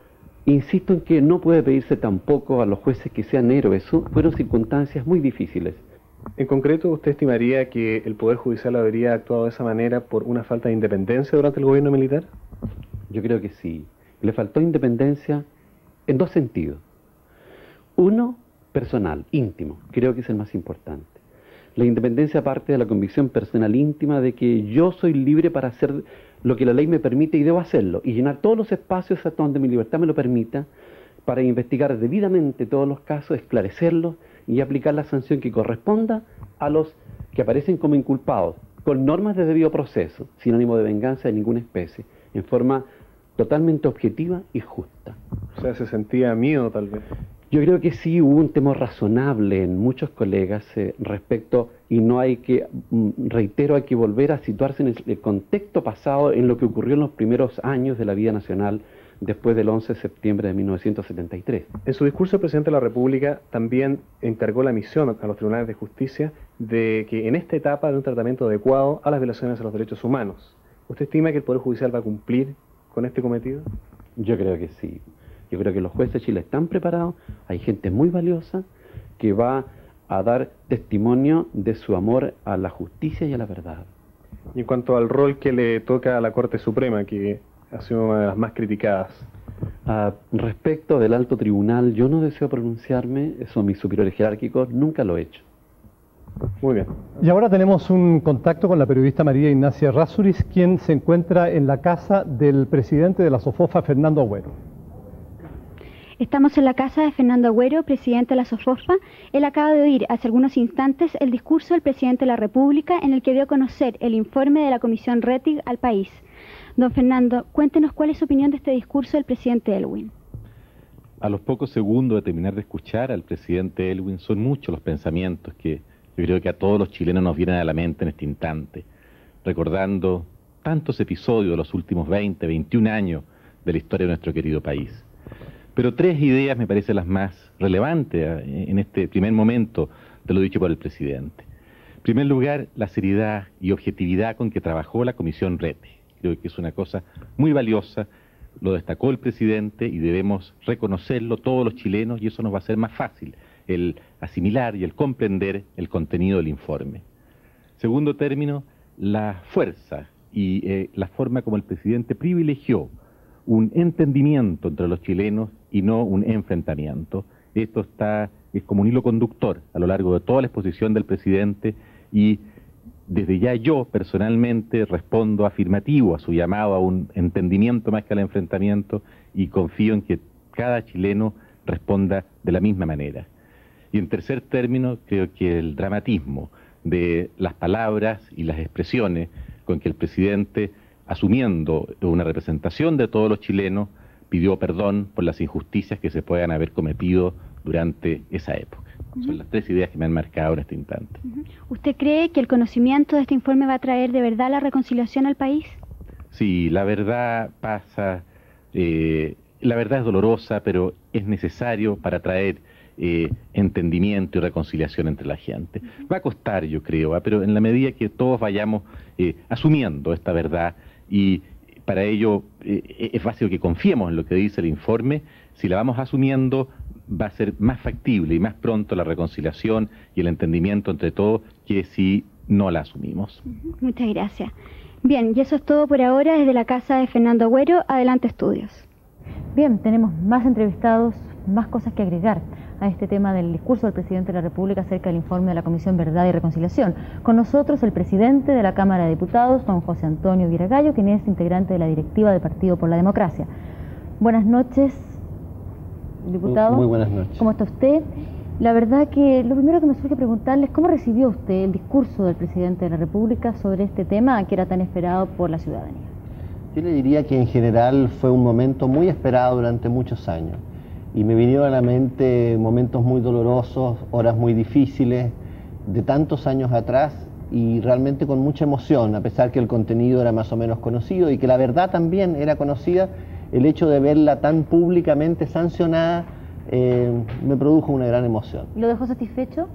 insisto en que no puede pedirse tampoco a los jueces que sean héroes. Fueron circunstancias muy difíciles. En concreto, ¿usted estimaría que el Poder Judicial habría actuado de esa manera por una falta de independencia durante el gobierno militar? Yo creo que sí. Le faltó independencia en dos sentidos. Uno, personal, íntimo. Creo que es el más importante. La independencia parte de la convicción personal íntima de que yo soy libre para hacer lo que la ley me permite y debo hacerlo, y llenar todos los espacios hasta donde mi libertad me lo permita, para investigar debidamente todos los casos, esclarecerlos y aplicar la sanción que corresponda a los que aparecen como inculpados, con normas de debido proceso, sin ánimo de venganza de ninguna especie, en forma totalmente objetiva y justa. O sea, se sentía miedo tal vez. Yo creo que sí hubo un temor razonable en muchos colegas respecto, y no hay que, reitero, hay que volver a situarse en el contexto pasado, en lo que ocurrió en los primeros años de la vida nacional después del 11 de septiembre de 1973. En su discurso, el presidente de la República también encargó la misión a los tribunales de justicia de que en esta etapa de un tratamiento adecuado a las violaciones a los derechos humanos. ¿Usted estima que el Poder Judicial va a cumplir con este cometido? Yo creo que sí. Yo creo que los jueces de Chile están preparados, hay gente muy valiosa que va a dar testimonio de su amor a la justicia y a la verdad. Y en cuanto al rol que le toca a la Corte Suprema, que ha sido una de las más criticadas. Respecto del alto tribunal, yo no deseo pronunciarme, son mis superiores jerárquicos, nunca lo he hecho. Muy bien. Y ahora tenemos un contacto con la periodista María Ignacia Errázuriz, quien se encuentra en la casa del presidente de la SOFOFA, Fernando Agüero. Estamos en la casa de Fernando Agüero, presidente de la SOFOFA. Él acaba de oír hace algunos instantes el discurso del presidente de la República en el que dio a conocer el informe de la Comisión Rettig al país. Don Fernando, cuéntenos cuál es su opinión de este discurso del presidente Elwin. A los pocos segundos de terminar de escuchar al presidente Elwin, son muchos los pensamientos que yo creo que a todos los chilenos nos vienen a la mente en este instante, recordando tantos episodios de los últimos 20, 21 años de la historia de nuestro querido país. Pero tres ideas me parecen las más relevantes en este primer momento de lo dicho por el presidente. En primer lugar, la seriedad y objetividad con que trabajó la Comisión Rettig. Creo que es una cosa muy valiosa, lo destacó el presidente y debemos reconocerlo todos los chilenos, y eso nos va a hacer más fácil el asimilar y el comprender el contenido del informe. Segundo término, la fuerza y la forma como el presidente privilegió un entendimiento entre los chilenos y no un enfrentamiento. Esto es como un hilo conductor a lo largo de toda la exposición del presidente, y desde ya yo personalmente respondo afirmativo a su llamado a un entendimiento más que al enfrentamiento, y confío en que cada chileno responda de la misma manera. Y en tercer término, creo que el dramatismo de las palabras y las expresiones con que el presidente, asumiendo una representación de todos los chilenos, pidió perdón por las injusticias que se puedan haber cometido durante esa época. Son las tres ideas que me han marcado en este instante. ¿Usted cree que el conocimiento de este informe va a traer de verdad la reconciliación al país? Sí, la verdad pasa, la verdad es dolorosa, pero es necesario para traer entendimiento y reconciliación entre la gente. Va a costar, yo creo, pero en la medida que todos vayamos asumiendo esta verdad, y para ello es básico que confiemos en lo que dice el informe. Si la vamos asumiendo, va a ser más factible y más pronto la reconciliación y el entendimiento entre todos que si no la asumimos. Muchas gracias. Bien, y eso es todo por ahora desde la casa de Fernando Agüero. Adelante, estudios. Bien, tenemos más entrevistados, más cosas que agregar a este tema del discurso del presidente de la República acerca del informe de la Comisión Verdad y Reconciliación. Con nosotros el presidente de la Cámara de Diputados, don José Antonio Viragallo, quien es integrante de la directiva del Partido por la Democracia. Buenas noches, diputado. Muy buenas noches. ¿Cómo está usted? La verdad que lo primero que me surge preguntarle es cómo recibió usted el discurso del presidente de la República sobre este tema que era tan esperado por la ciudadanía. Yo le diría que en general fue un momento muy esperado durante muchos años. Y me vinieron a la mente momentos muy dolorosos, horas muy difíciles, de tantos años atrás, y realmente con mucha emoción, a pesar que el contenido era más o menos conocido y que la verdad también era conocida, el hecho de verla tan públicamente sancionada me produjo una gran emoción. ¿Lo dejó satisfecho?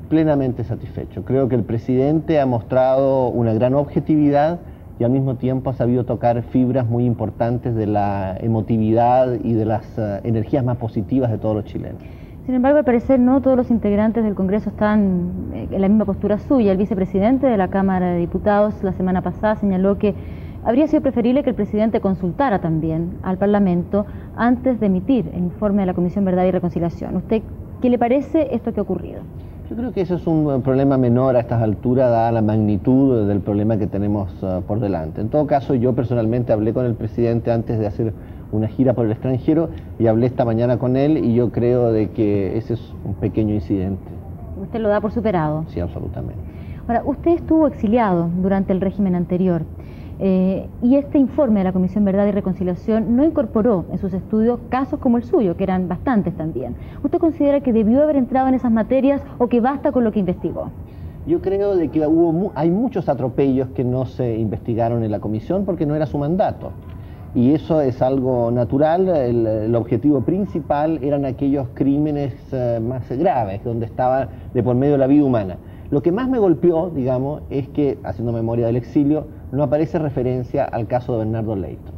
Plenamente satisfecho. Creo que el presidente ha mostrado una gran objetividad y al mismo tiempo ha sabido tocar fibras muy importantes de la emotividad y de las energías más positivas de todos los chilenos. Sin embargo, al parecer no todos los integrantes del Congreso están en la misma postura suya. El vicepresidente de la Cámara de Diputados la semana pasada señaló que habría sido preferible que el presidente consultara también al Parlamento antes de emitir el informe de la Comisión Verdad y Reconciliación. ¿Usted qué le parece esto que ha ocurrido? Yo creo que eso es un problema menor a estas alturas, dada la magnitud del problema que tenemos por delante. En todo caso, yo personalmente hablé con el presidente antes de hacer una gira por el extranjero y hablé esta mañana con él, y yo creo de que ese es un pequeño incidente. ¿Usted lo da por superado? Sí, absolutamente. Ahora, usted estuvo exiliado durante el régimen anterior. Y este informe de la Comisión Verdad y Reconciliación no incorporó en sus estudios casos como el suyo, que eran bastantes también. ¿Usted considera que debió haber entrado en esas materias o que basta con lo que investigó? Yo creo de que hay muchos atropellos que no se investigaron en la comisión porque no era su mandato. Y eso es algo natural. El objetivo principal eran aquellos crímenes más graves, donde estaba de por medio la vida humana. Lo que más me golpeó, digamos, es que, haciendo memoria del exilio, no aparece referencia al caso de Bernardo Leyton.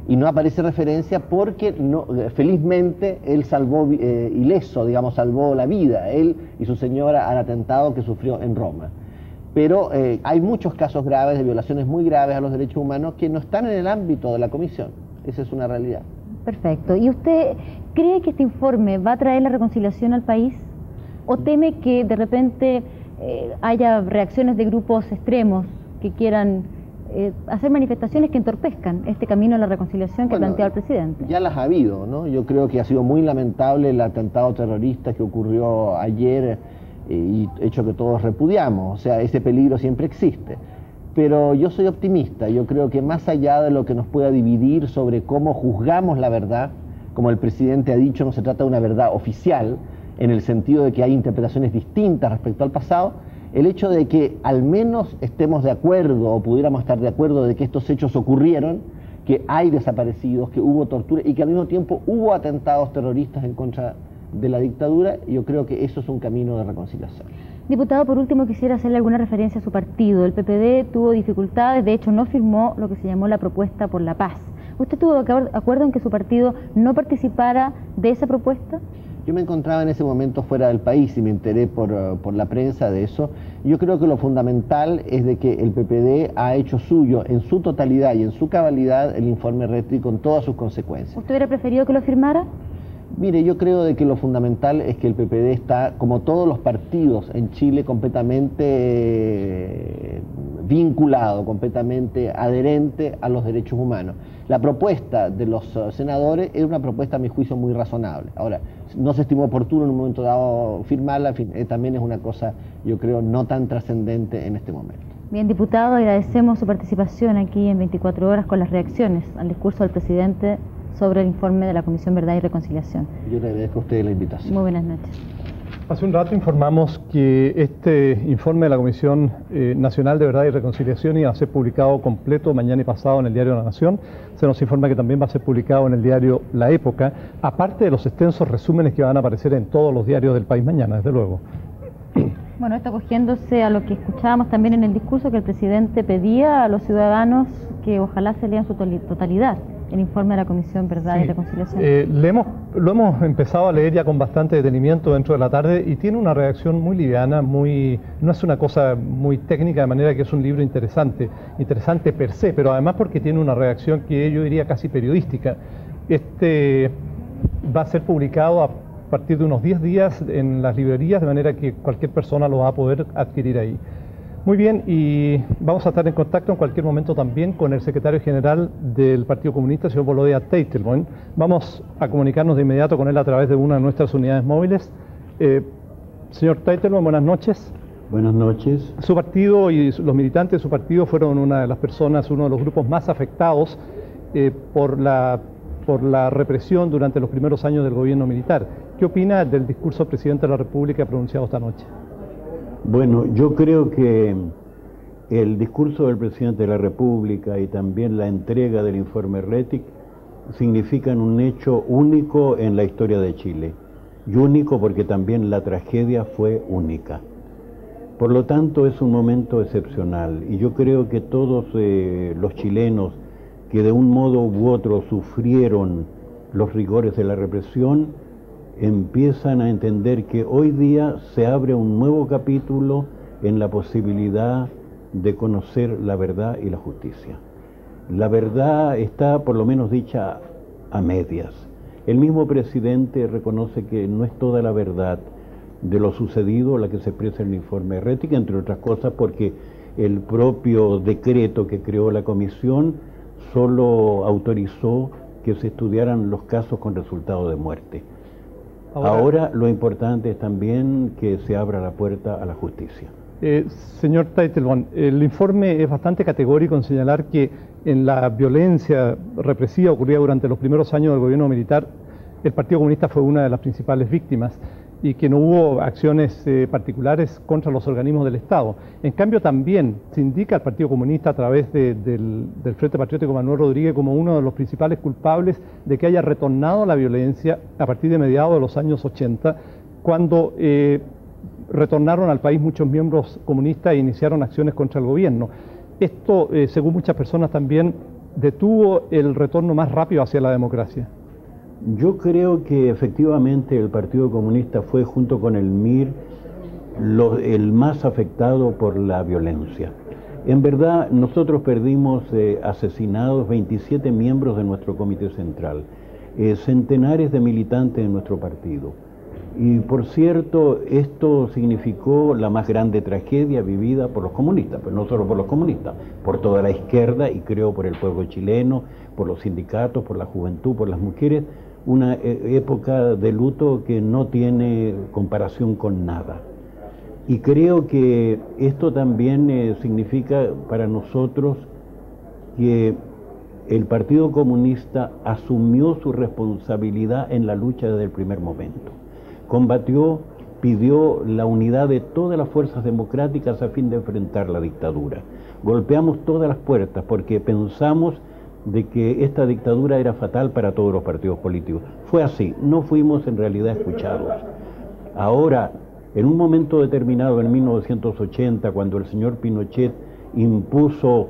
Y no aparece referencia porque, felizmente, él salvó ileso, digamos, salvó la vida, él y su señora, al atentado que sufrió en Roma. Pero hay muchos casos graves, de violaciones muy graves a los derechos humanos, que no están en el ámbito de la comisión. Esa es una realidad. Perfecto. ¿Y usted cree que este informe va a traer la reconciliación al país? ¿O teme que de repente haya reacciones de grupos extremos que quieran hacer manifestaciones que entorpezcan este camino a la reconciliación que plantea el presidente. Ya las ha habido, ¿no? Yo creo que ha sido muy lamentable el atentado terrorista que ocurrió ayer y hecho que todos repudiamos, o sea, ese peligro siempre existe. Pero yo soy optimista, yo creo que más allá de lo que nos pueda dividir sobre cómo juzgamos la verdad, como el presidente ha dicho, no se trata de una verdad oficial, en el sentido de que hay interpretaciones distintas respecto al pasado, el hecho de que al menos estemos de acuerdo o pudiéramos estar de acuerdo de que estos hechos ocurrieron, que hay desaparecidos, que hubo tortura y que al mismo tiempo hubo atentados terroristas en contra de la dictadura, yo creo que eso es un camino de reconciliación. Diputado, por último quisiera hacerle alguna referencia a su partido. El PPD tuvo dificultades, de hecho no firmó lo que se llamó la propuesta por la paz. ¿Usted estuvo de acuerdo en que su partido no participara de esa propuesta? Yo me encontraba en ese momento fuera del país y me enteré por la prensa de eso. Yo creo que lo fundamental es de que el PPD ha hecho suyo en su totalidad y en su cabalidad el informe Rettig con todas sus consecuencias. ¿Usted hubiera preferido que lo firmara? Mire, yo creo de que lo fundamental es que el PPD está, como todos los partidos en Chile, completamente vinculado, completamente adherente a los derechos humanos. La propuesta de los senadores es una propuesta, a mi juicio, muy razonable. Ahora, no se estimó oportuno en un momento dado firmarla, también es una cosa, yo creo, no tan trascendente en este momento. Bien, diputado, agradecemos su participación aquí en 24 horas con las reacciones al discurso del presidente sobre el informe de la Comisión Verdad y Reconciliación. Yo le agradezco a usted la invitación. Muy buenas noches. Hace un rato informamos que este informe de la Comisión Nacional de Verdad y Reconciliación iba a ser publicado completo mañana y pasado en el diario La Nación. Se nos informa que también va a ser publicado en el diario La Época, aparte de los extensos resúmenes que van a aparecer en todos los diarios del país mañana, desde luego. Bueno, esto acogiéndose a lo que escuchábamos también en el discurso, que el presidente pedía a los ciudadanos que ojalá se lean su totalidad el informe de la Comisión Verdad y Reconciliación. Lo hemos empezado a leer ya con bastante detenimiento dentro de la tarde y tiene una reacción muy liviana, no es una cosa muy técnica, de manera que es un libro interesante per se, pero además porque tiene una reacción que yo diría casi periodística. Este va a ser publicado a partir de unos 10 días en las librerías, de manera que cualquier persona lo va a poder adquirir ahí. Muy bien, y vamos a estar en contacto en cualquier momento también con el secretario general del Partido Comunista, el señor Volodya Teitelbaum. Vamos a comunicarnos de inmediato con él a través de una de nuestras unidades móviles. Señor Teitelbaum, buenas noches. Buenas noches. Su partido y los militantes de su partido fueron una de las personas, uno de los grupos más afectados por la represión durante los primeros años del gobierno militar. ¿Qué opina del discurso del presidente de la República pronunciado esta noche? Bueno, yo creo que el discurso del presidente de la República y también la entrega del informe Rettig significan un hecho único en la historia de Chile. Y único porque también la tragedia fue única. Por lo tanto, es un momento excepcional. Y yo creo que todos los chilenos que de un modo u otro sufrieron los rigores de la represión, empiezan a entender que hoy día se abre un nuevo capítulo en la posibilidad de conocer la verdad y la justicia. La verdad está por lo menos dicha a medias. El mismo presidente reconoce que no es toda la verdad de lo sucedido la que se expresa en el informe Rettig, entre otras cosas porque el propio decreto que creó la comisión solo autorizó que se estudiaran los casos con resultado de muerte. Ahora lo importante es también que se abra la puerta a la justicia. Señor Teitelbaum, el informe es bastante categórico en señalar que en la violencia represiva ocurrida durante los primeros años del gobierno militar, el Partido Comunista fue una de las principales víctimas y que no hubo acciones particulares contra los organismos del Estado. En cambio, también se indica al Partido Comunista a través del Frente Patriótico Manuel Rodríguez como uno de los principales culpables de que haya retornado la violencia a partir de mediados de los años 80, cuando retornaron al país muchos miembros comunistas e iniciaron acciones contra el gobierno. Esto, según muchas personas, también detuvo el retorno más rápido hacia la democracia. Yo creo que efectivamente el Partido Comunista fue, junto con el MIR, el más afectado por la violencia. En verdad, nosotros perdimos asesinados 27 miembros de nuestro comité central, centenares de militantes de nuestro partido. Y por cierto, esto significó la más grande tragedia vivida por los comunistas, pero no solo por los comunistas, por toda la izquierda y creo por el pueblo chileno, por los sindicatos, por la juventud, por las mujeres, una época de luto que no tiene comparación con nada. Y creo que esto también significa para nosotros que el Partido Comunista asumió su responsabilidad en la lucha desde el primer momento. Combatió, pidió la unidad de todas las fuerzas democráticas a fin de enfrentar la dictadura. Golpeamos todas las puertas porque pensamos de que esta dictadura era fatal para todos los partidos políticos. Fue así, no fuimos en realidad escuchados. Ahora, en un momento determinado, en 1980, cuando el señor Pinochet impuso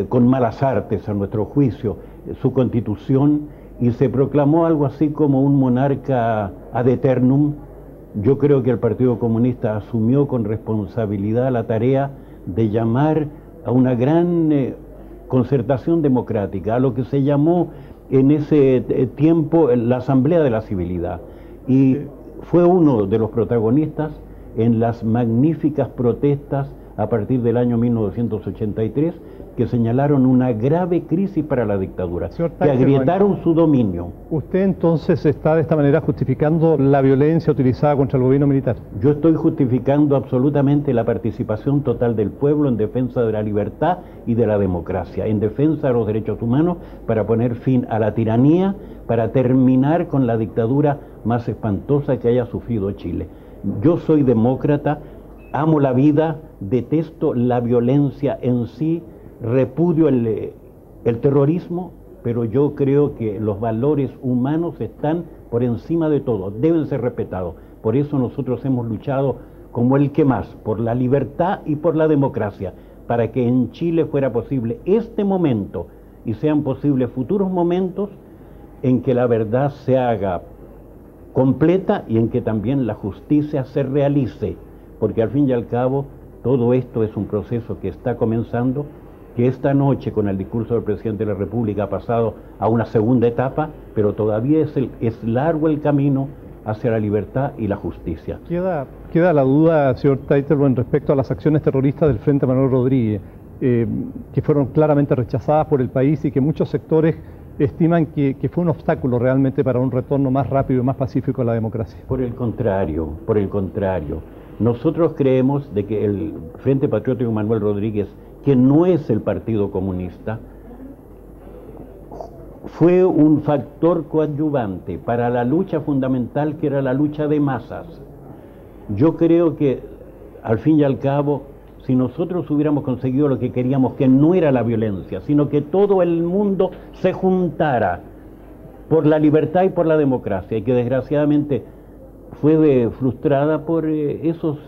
con malas artes, a nuestro juicio, su constitución y se proclamó algo así como un monarca ad eternum, yo creo que el Partido Comunista asumió con responsabilidad la tarea de llamar a una gran concertación democrática, a lo que se llamó en ese tiempo la Asamblea de la Civilidad, y fue uno de los protagonistas en las magníficas protestas a partir del año 1983 que señalaron una grave crisis para la dictadura, que agrietaron su dominio. ¿Usted entonces está de esta manera justificando la violencia utilizada contra el gobierno militar? Yo estoy justificando absolutamente la participación total del pueblo en defensa de la libertad y de la democracia, en defensa de los derechos humanos, para poner fin a la tiranía, para terminar con la dictadura más espantosa que haya sufrido Chile. Yo soy demócrata, amo la vida, detesto la violencia en sí, repudio el terrorismo, pero yo creo que los valores humanos están por encima de todo, deben ser respetados. Por eso nosotros hemos luchado como el que más, por la libertad y por la democracia, para que en Chile fuera posible este momento y sean posibles futuros momentos en que la verdad se haga completa y en que también la justicia se realice, porque al fin y al cabo todo esto es un proceso que está comenzando, que esta noche con el discurso del presidente de la República ha pasado a una segunda etapa, pero todavía es largo el camino hacia la libertad y la justicia. Queda la duda, señor Teitelbaum, respecto a las acciones terroristas del Frente Manuel Rodríguez, que fueron claramente rechazadas por el país y que muchos sectores estiman que fue un obstáculo realmente para un retorno más rápido y más pacífico a la democracia. Por el contrario. Nosotros creemos de que el Frente Patriótico Manuel Rodríguez, que no es el Partido Comunista, fue un factor coadyuvante para la lucha fundamental que era la lucha de masas. Yo creo que al fin y al cabo, si nosotros hubiéramos conseguido lo que queríamos, que no era la violencia, sino que todo el mundo se juntara por la libertad y por la democracia, y que desgraciadamente fue frustrada por esos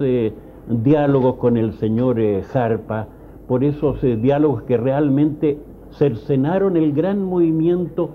diálogos con el señor Jarpa, por esos diálogos que realmente cercenaron el gran movimiento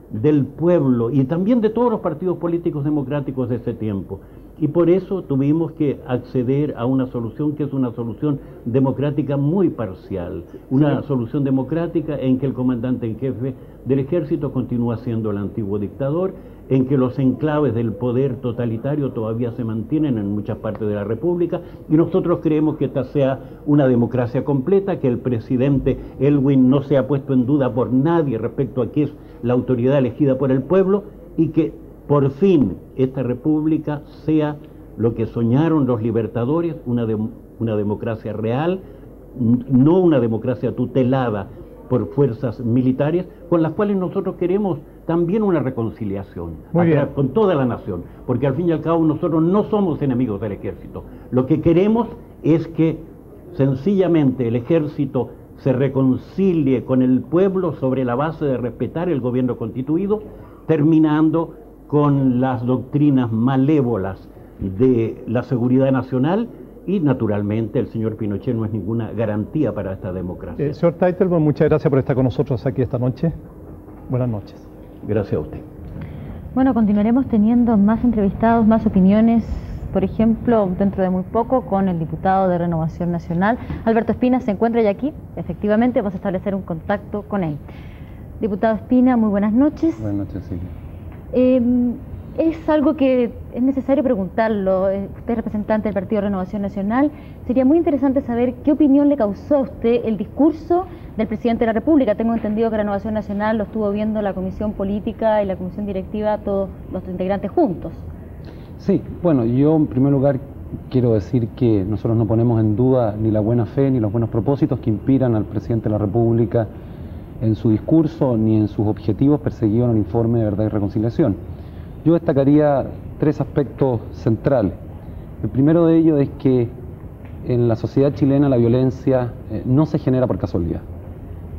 del pueblo y también de todos los partidos políticos democráticos de ese tiempo. Y por eso tuvimos que acceder a una solución que es una solución democrática muy parcial, una solución democrática en que el comandante en jefe del ejército continúa siendo el antiguo dictador, en que los enclaves del poder totalitario todavía se mantienen en muchas partes de la República, y nosotros creemos que esta sea una democracia completa, que el presidente Elwin no sea puesto en duda por nadie respecto a que es la autoridad elegida por el pueblo, y que por fin esta república sea lo que soñaron los libertadores, una democracia real, no una democracia tutelada por fuerzas militares, con las cuales nosotros queremos también una reconciliación con toda la nación, porque al fin y al cabo nosotros no somos enemigos del ejército. Lo que queremos es que sencillamente el ejército se reconcilie con el pueblo sobre la base de respetar el gobierno constituido, terminando con las doctrinas malévolas de la seguridad nacional, y naturalmente el señor Pinochet no es ninguna garantía para esta democracia. Señor Teitelbaum, muchas gracias por estar con nosotros aquí esta noche. Buenas noches. Gracias a usted. Bueno, continuaremos teniendo más entrevistados, más opiniones, por ejemplo, dentro de muy poco con el diputado de Renovación Nacional, Alberto Espina. Se encuentra ya aquí, efectivamente, vamos a establecer un contacto con él. Diputado Espina, muy buenas noches. Buenas noches, Silvia. Es algo que es necesario preguntarlo. Usted es representante del Partido Renovación Nacional. Sería muy interesante saber qué opinión le causó a usted el discurso del presidente de la República. Tengo entendido que Renovación Nacional lo estuvo viendo la Comisión Política y la Comisión Directiva, todos los integrantes juntos. Sí, bueno, yo en primer lugar quiero decir que nosotros no ponemos en duda ni la buena fe ni los buenos propósitos que inspiran al presidente de la República en su discurso ni en sus objetivos perseguidos en el informe de Verdad y Reconciliación. Yo destacaría tres aspectos centrales. El primero de ellos es que en la sociedad chilena la violencia no se genera por casualidad.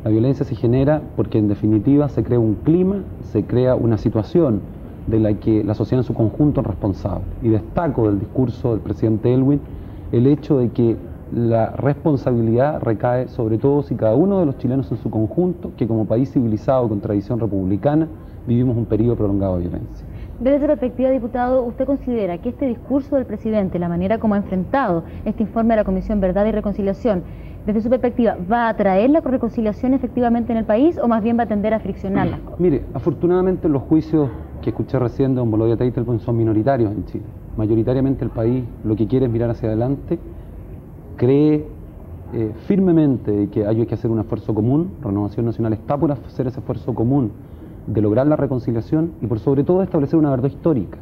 La violencia se genera porque en definitiva se crea un clima, se crea una situación de la que la sociedad en su conjunto es responsable. Y destaco del discurso del presidente Elwin el hecho de que la responsabilidad recae sobre todos y cada uno de los chilenos en su conjunto, que como país civilizado con tradición republicana vivimos un periodo prolongado de violencia. Desde su perspectiva, diputado, ¿usted considera que este discurso del presidente, la manera como ha enfrentado este informe de la Comisión Verdad y Reconciliación, desde su perspectiva, va a traer la reconciliación efectivamente en el país o más bien va a tender a friccionar las cosas? Mire, afortunadamente los juicios que escuché recién de don Bolodia Teitelbom son minoritarios en Chile. Mayoritariamente el país lo que quiere es mirar hacia adelante, cree firmemente que hay que hacer un esfuerzo común. Renovación Nacional está por hacer ese esfuerzo común de lograr la reconciliación y por sobre todo establecer una verdad histórica.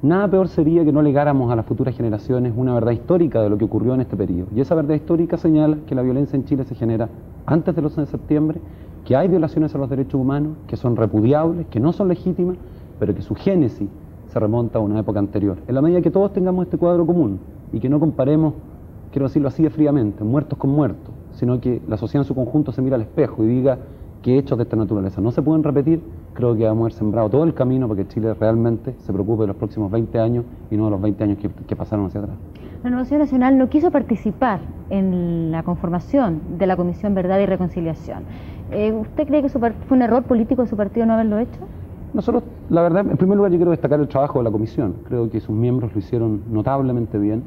Nada peor sería que no legáramos a las futuras generaciones una verdad histórica de lo que ocurrió en este periodo. Y esa verdad histórica señala que la violencia en Chile se genera antes del 11 de septiembre, que hay violaciones a los derechos humanos, que son repudiables, que no son legítimas, pero que su génesis se remonta a una época anterior. En la medida que todos tengamos este cuadro común y que no comparemos, quiero decirlo así de fríamente, muertos con muertos, sino que la sociedad en su conjunto se mira al espejo y diga que hechos de esta naturaleza no se pueden repetir, creo que vamos a haber sembrado todo el camino para que Chile realmente se preocupe de los próximos 20 años y no de los 20 años que pasaron hacia atrás. La Renovación Nacional no quiso participar en la conformación de la Comisión Verdad y Reconciliación. ¿Usted cree que fue un error político de su partido no haberlo hecho? Nosotros, la verdad, en primer lugar yo quiero destacar el trabajo de la comisión. Creo que sus miembros lo hicieron notablemente bien.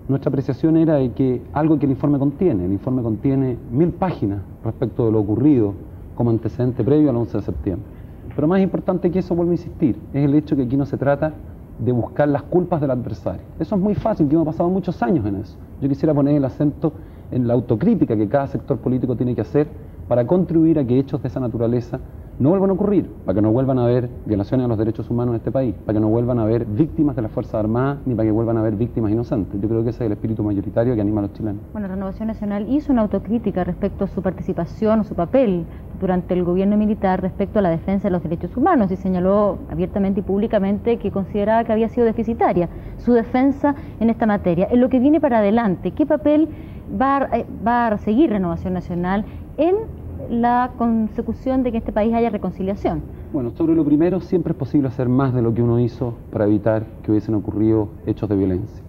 Nuestra apreciación era de que algo que el informe contiene 1000 páginas respecto de lo ocurrido como antecedente previo al 11 de septiembre. Pero más importante que eso, vuelvo a insistir, es el hecho que aquí no se trata de buscar las culpas del adversario. Eso es muy fácil, que hemos pasado muchos años en eso. Yo quisiera poner el acento en la autocrítica que cada sector político tiene que hacer para contribuir a que hechos de esa naturaleza no vuelvan a ocurrir, para que no vuelvan a haber violaciones a los derechos humanos en este país, para que no vuelvan a haber víctimas de las Fuerzas Armadas, ni para que vuelvan a haber víctimas inocentes. Yo creo que ese es el espíritu mayoritario que anima a los chilenos. Bueno, Renovación Nacional hizo una autocrítica respecto a su participación o su papel durante el gobierno militar respecto a la defensa de los derechos humanos y señaló abiertamente y públicamente que consideraba que había sido deficitaria su defensa en esta materia. En lo que viene para adelante, ¿qué papel va a seguir Renovación Nacional en la consecución de que en este país haya reconciliación? Bueno, sobre lo primero, siempre es posible hacer más de lo que uno hizo para evitar que hubiesen ocurrido hechos de violencia.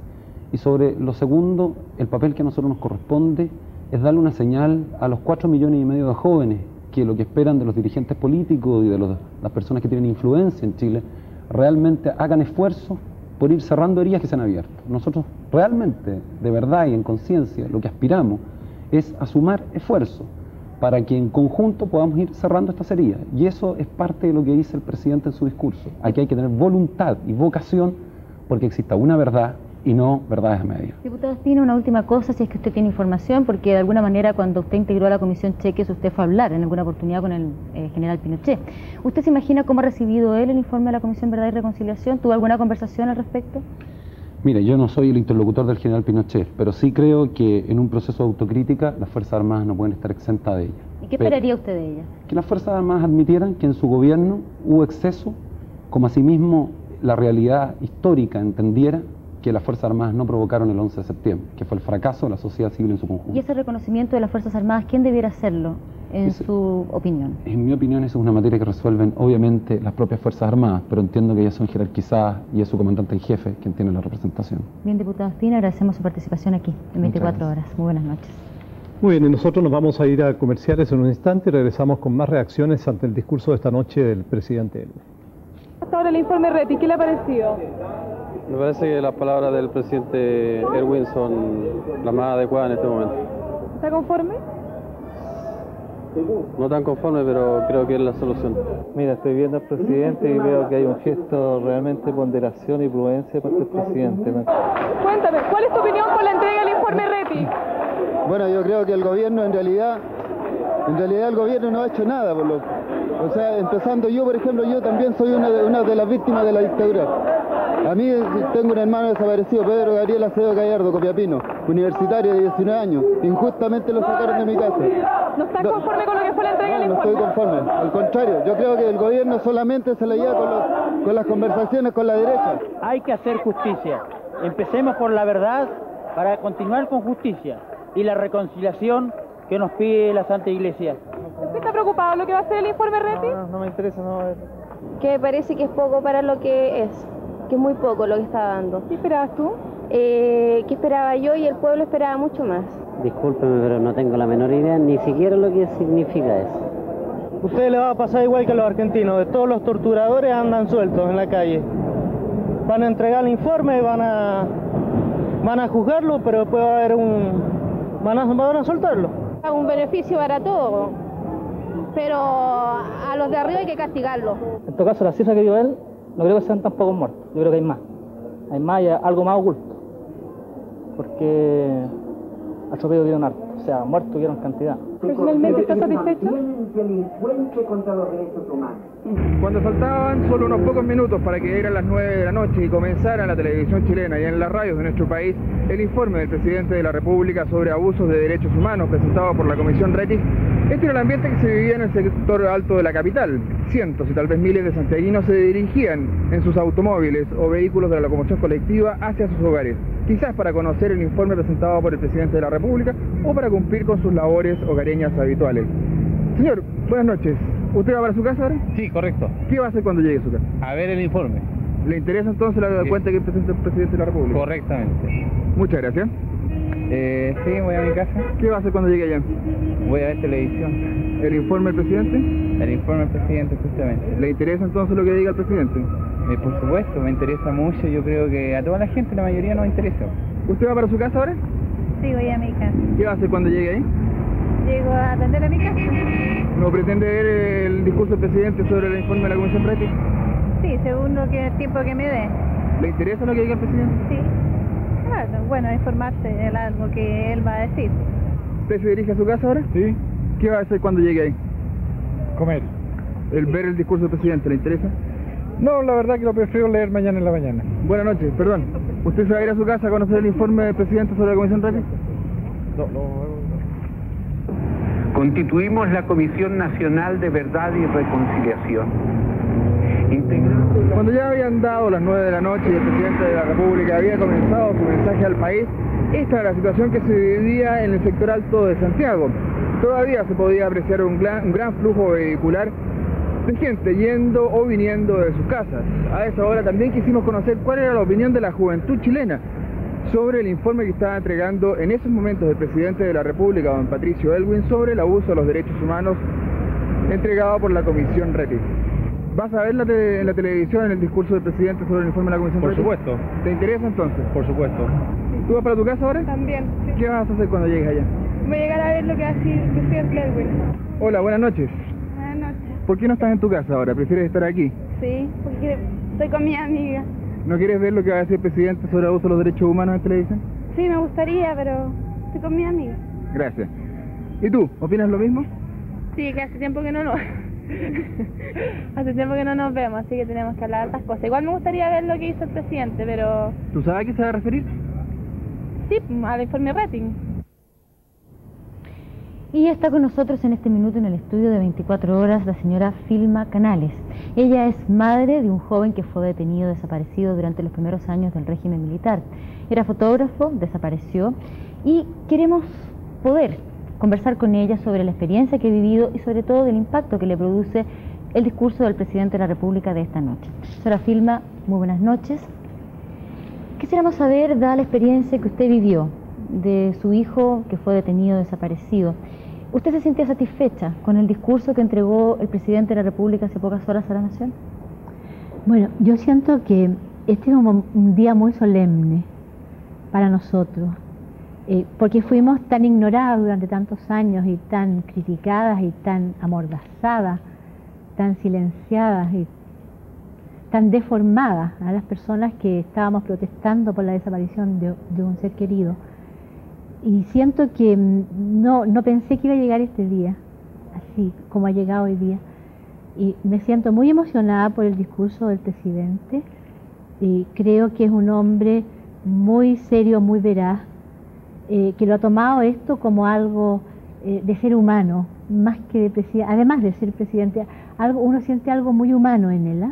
Y sobre lo segundo, el papel que a nosotros nos corresponde es darle una señal a los 4,5 millones de jóvenes que lo que esperan de los dirigentes políticos y de las personas que tienen influencia en Chile, realmente hagan esfuerzo por ir cerrando heridas que se han abierto. Nosotros realmente, de verdad y en conciencia, lo que aspiramos es a sumar esfuerzo para que en conjunto podamos ir cerrando estas heridas. Y eso es parte de lo que dice el presidente en su discurso. Aquí hay que tener voluntad y vocación porque exista una verdad y no verdades a medias. Diputado Espina, una última cosa, si es que usted tiene información, porque de alguna manera cuando usted integró a la Comisión Cheques, usted fue a hablar en alguna oportunidad con el general Pinochet. ¿Usted se imagina cómo ha recibido él el informe de la Comisión Verdad y Reconciliación? ¿Tuvo alguna conversación al respecto? Mire, yo no soy el interlocutor del general Pinochet, pero sí creo que en un proceso de autocrítica las Fuerzas Armadas no pueden estar exentas de ella. ¿Y qué esperaría usted de ella? Que las Fuerzas Armadas admitieran que en su gobierno hubo exceso, como asimismo la realidad histórica entendiera que las Fuerzas Armadas no provocaron el 11 de septiembre, que fue el fracaso de la sociedad civil en su conjunto. ¿Y ese reconocimiento de las Fuerzas Armadas, quién debiera hacerlo, en su opinión? En mi opinión, eso es una materia que resuelven, obviamente, las propias Fuerzas Armadas, pero entiendo que ellas son jerarquizadas y es su comandante en jefe quien tiene la representación. Bien, diputado Espina, agradecemos su participación aquí en 24 horas. Muy buenas noches. Muy bien, y nosotros nos vamos a ir a comerciales en un instante y regresamos con más reacciones ante el discurso de esta noche del presidente Elwin. Hasta ahora el informe RETI, ¿qué le ha parecido? Me parece que las palabras del presidente Elwin son las más adecuadas en este momento. ¿Está conforme? No tan conforme, pero creo que es la solución. Mira, estoy viendo al presidente y veo que hay un gesto realmente de ponderación y prudencia por el presidente. Cuéntame, ¿cuál es tu opinión por la entrega del informe RETI? Bueno, yo creo que el gobierno en realidad el gobierno no ha hecho nada, o sea, empezando yo, por ejemplo, yo también soy una de las víctimas de la dictadura. A mí tengo un hermano desaparecido, Pedro Gabriel Acevedo Gallardo, Copiapino, universitario de 19 años. Injustamente lo sacaron de mi casa. ¿No estás conforme con lo que fue la entrega del informe? No estoy conforme, al contrario. Yo creo que el gobierno solamente se la lleva con las conversaciones con la derecha. Hay que hacer justicia. Empecemos por la verdad para continuar con justicia y la reconciliación que nos pide la Santa Iglesia. ¿Usted está preocupado lo que va a hacer el informe RETI? No me interesa, no. Que me parece que es poco para lo que es. Que es muy poco lo que está dando. ¿Qué esperabas tú? ¿Qué esperaba yo? Y el pueblo esperaba mucho más. Discúlpeme, pero no tengo la menor idea ni siquiera lo que significa eso. A ustedes les va a pasar igual que a los argentinos, de todos los torturadores andan sueltos en la calle. Van a entregar el informe, van a juzgarlo, pero después va a haber van a soltarlo. Un beneficio para todos, pero a los de arriba hay que castigarlo. En todo caso, la cifra que dio él, no creo que sean tan pocos muertos, yo creo que hay más. Hay más y algo más oculto. Porque atropellos dieron harto, o sea, muertos dieron cantidad. ¿Personalmente estás satisfecho? Cuando faltaban solo unos pocos minutos para que eran las 9 de la noche y comenzara en la televisión chilena y en las radios de nuestro país el informe del presidente de la República sobre abusos de derechos humanos presentado por la Comisión RETIC, este era el ambiente que se vivía en el sector alto de la capital. Cientos y tal vez miles de santiaguinos se dirigían en sus automóviles o vehículos de la locomoción colectiva hacia sus hogares, quizás para conocer el informe presentado por el presidente de la República o para cumplir con sus labores hogareñas habituales. Señor, buenas noches. ¿Usted va para su casa ahora? Sí, correcto. ¿Qué va a hacer cuando llegue a su casa? A ver el informe. ¿Le interesa entonces la cuenta que presenta el presidente de la República? Correctamente. Muchas gracias. Sí, voy a mi casa. ¿Qué va a hacer cuando llegue allá? Voy a ver televisión. ¿El informe del presidente? El informe del presidente, justamente. ¿Le interesa entonces lo que diga el presidente? Por supuesto, me interesa mucho. Yo creo que a toda la gente, la mayoría, nos interesa. ¿Usted va para su casa ahora? Sí, voy a mi casa. ¿Qué va a hacer cuando llegue ahí? Llego a atender a mi casa. ¿No pretende ver el discurso del presidente sobre el informe de la Comisión RETIC? Sí, según el tiempo que me dé. ¿Le interesa lo que diga el presidente? Sí. Bueno, informarse de algo que él va a decir. ¿Usted se dirige a su casa ahora? Sí. ¿Qué va a hacer cuando llegue ahí? Comer. ¿Ver el discurso del presidente le interesa? No, la verdad que lo prefiero leer mañana en la mañana. Buenas noches, perdón. ¿Usted se va a ir a su casa a conocer el informe del presidente sobre la Comisión RETIC? No. Constituimos la Comisión Nacional de Verdad y Reconciliación. Cuando ya habían dado las 9 de la noche y el presidente de la República había comenzado su mensaje al país, esta era la situación que se vivía en el sector alto de Santiago. Todavía se podía apreciar un gran flujo vehicular de gente yendo o viniendo de sus casas. A esa hora también quisimos conocer cuál era la opinión de la juventud chilena sobre el informe que estaba entregando en esos momentos el presidente de la República, don Patricio Aylwin, sobre el abuso de los derechos humanos entregado por la Comisión RETIC. ¿Vas a ver en la televisión en el discurso del presidente sobre el informe de la Comisión RETIC? Por supuesto. ¿Te interesa entonces? Por supuesto. ¿Tú vas para tu casa ahora? También, sí. ¿Qué vas a hacer cuando llegues allá? Voy a llegar a ver lo que va a decir el presidente Aylwin. Hola, buenas noches. Buenas noches. ¿Por qué no estás en tu casa ahora? ¿Prefieres estar aquí? Sí, porque estoy con mi amiga. ¿No quieres ver lo que va a decir el presidente sobre el abuso de los derechos humanos en televisión? Sí, me gustaría, pero estoy con mi amiga. Gracias. ¿Y tú? ¿Opinas lo mismo? Sí, que hace tiempo que no nos... hace tiempo que no nos vemos, así que tenemos que hablar de otras cosas. Igual me gustaría ver lo que hizo el presidente, pero... ¿Tú sabes a qué se va a referir? Sí, al informe RETIC. Y está con nosotros en este minuto en el estudio de 24 horas la señora Filma Canales. Ella es madre de un joven que fue detenido desaparecido durante los primeros años del régimen militar. Era fotógrafo, desapareció y queremos poder conversar con ella sobre la experiencia que ha vivido y sobre todo del impacto que le produce el discurso del presidente de la República de esta noche. Señora Filma, muy buenas noches. Quisiéramos saber, dada la experiencia que usted vivió de su hijo que fue detenido desaparecido, ¿usted se sentía satisfecha con el discurso que entregó el presidente de la República hace pocas horas a la Nación? Bueno, yo siento que este es un día muy solemne para nosotros. porque fuimos tan ignoradas durante tantos años y tan criticadas y tan amordazadas, tan silenciadas y tan deformadas a las personas que estábamos protestando por la desaparición de un ser querido. Y siento que no pensé que iba a llegar este día, así como ha llegado hoy día. Y me siento muy emocionada por el discurso del presidente y creo que es un hombre muy serio, muy veraz, que lo ha tomado esto como algo de ser humano, más que de presidente, además de ser presidente, uno siente algo muy humano en él, ¿eh?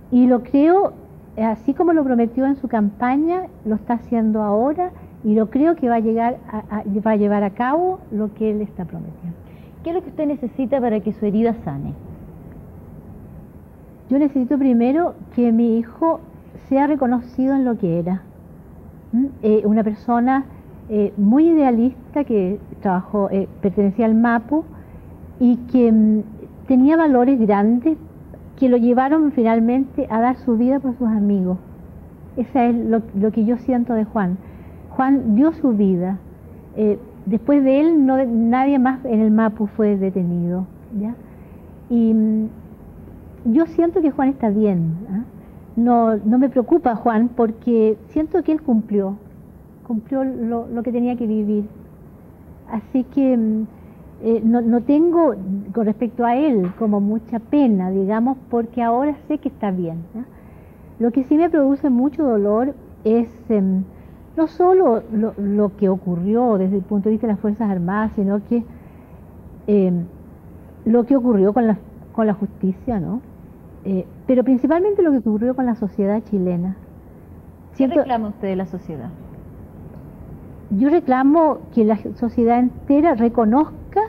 Y lo creo, así como lo prometió en su campaña, lo está haciendo ahora y lo creo que va a llevar a cabo lo que él está prometiendo. ¿Qué es lo que usted necesita para que su herida sane? Yo necesito primero que mi hijo sea reconocido en lo que era. Una persona muy idealista que trabajó, pertenecía al MAPU y que tenía valores grandes que lo llevaron finalmente a dar su vida por sus amigos. Eso es lo que yo siento de Juan. Juan dio su vida. Después de él nadie más en el MAPU fue detenido, ¿ya? Y yo siento que Juan está bien, ¿eh? No me preocupa Juan porque siento que él cumplió lo que tenía que vivir. Así que no tengo con respecto a él como mucha pena, digamos, porque ahora sé que está bien, ¿eh? Lo que sí me produce mucho dolor es no solo lo que ocurrió desde el punto de vista de las Fuerzas Armadas, sino que lo que ocurrió con la justicia, ¿no? Pero principalmente lo que ocurrió con la sociedad chilena. ¿Qué reclama usted de la sociedad? Yo reclamo que la sociedad entera reconozca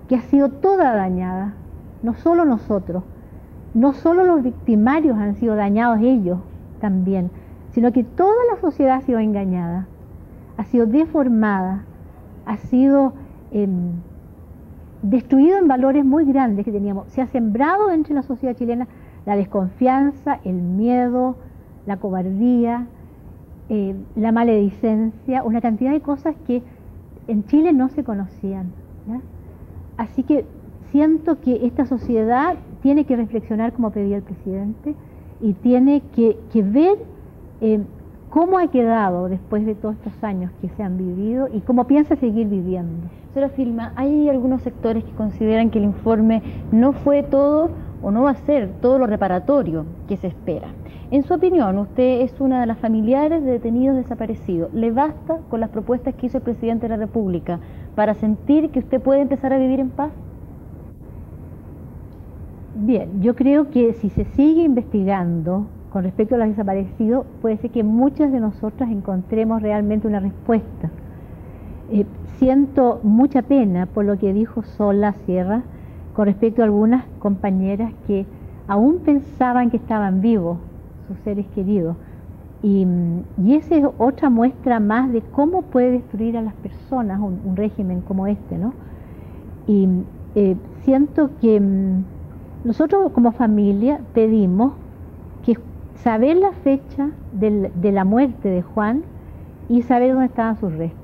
que ha sido toda dañada, no solo nosotros, no solo los victimarios han sido dañados ellos también, sino que toda la sociedad ha sido engañada, ha sido deformada, ha sido destruido en valores muy grandes que teníamos. Se ha sembrado entre la sociedad chilena la desconfianza, el miedo, la cobardía, la maledicencia, una cantidad de cosas que en Chile no se conocían, ¿ya? Así que siento que esta sociedad tiene que reflexionar como pedía el presidente y tiene que ver cómo ha quedado después de todos estos años que se han vivido y cómo piensa seguir viviendo. Señora Filma, hay algunos sectores que consideran que el informe no fue todo o no va a ser todo lo reparatorio que se espera. En su opinión, usted es una de las familiares de detenidos desaparecidos. ¿Le basta con las propuestas que hizo el presidente de la República para sentir que usted puede empezar a vivir en paz? Bien, yo creo que si se sigue investigando con respecto a los desaparecidos, puede ser que muchas de nosotras encontremos realmente una respuesta. Siento mucha pena por lo que dijo Sola Sierra con respecto a algunas compañeras que aún pensaban que estaban vivos sus seres queridos. Y esa es otra muestra más de cómo puede destruir a las personas un régimen como este, ¿no? Y siento que nosotros como familia pedimos que saber la fecha de la muerte de Juan y saber dónde estaban sus restos.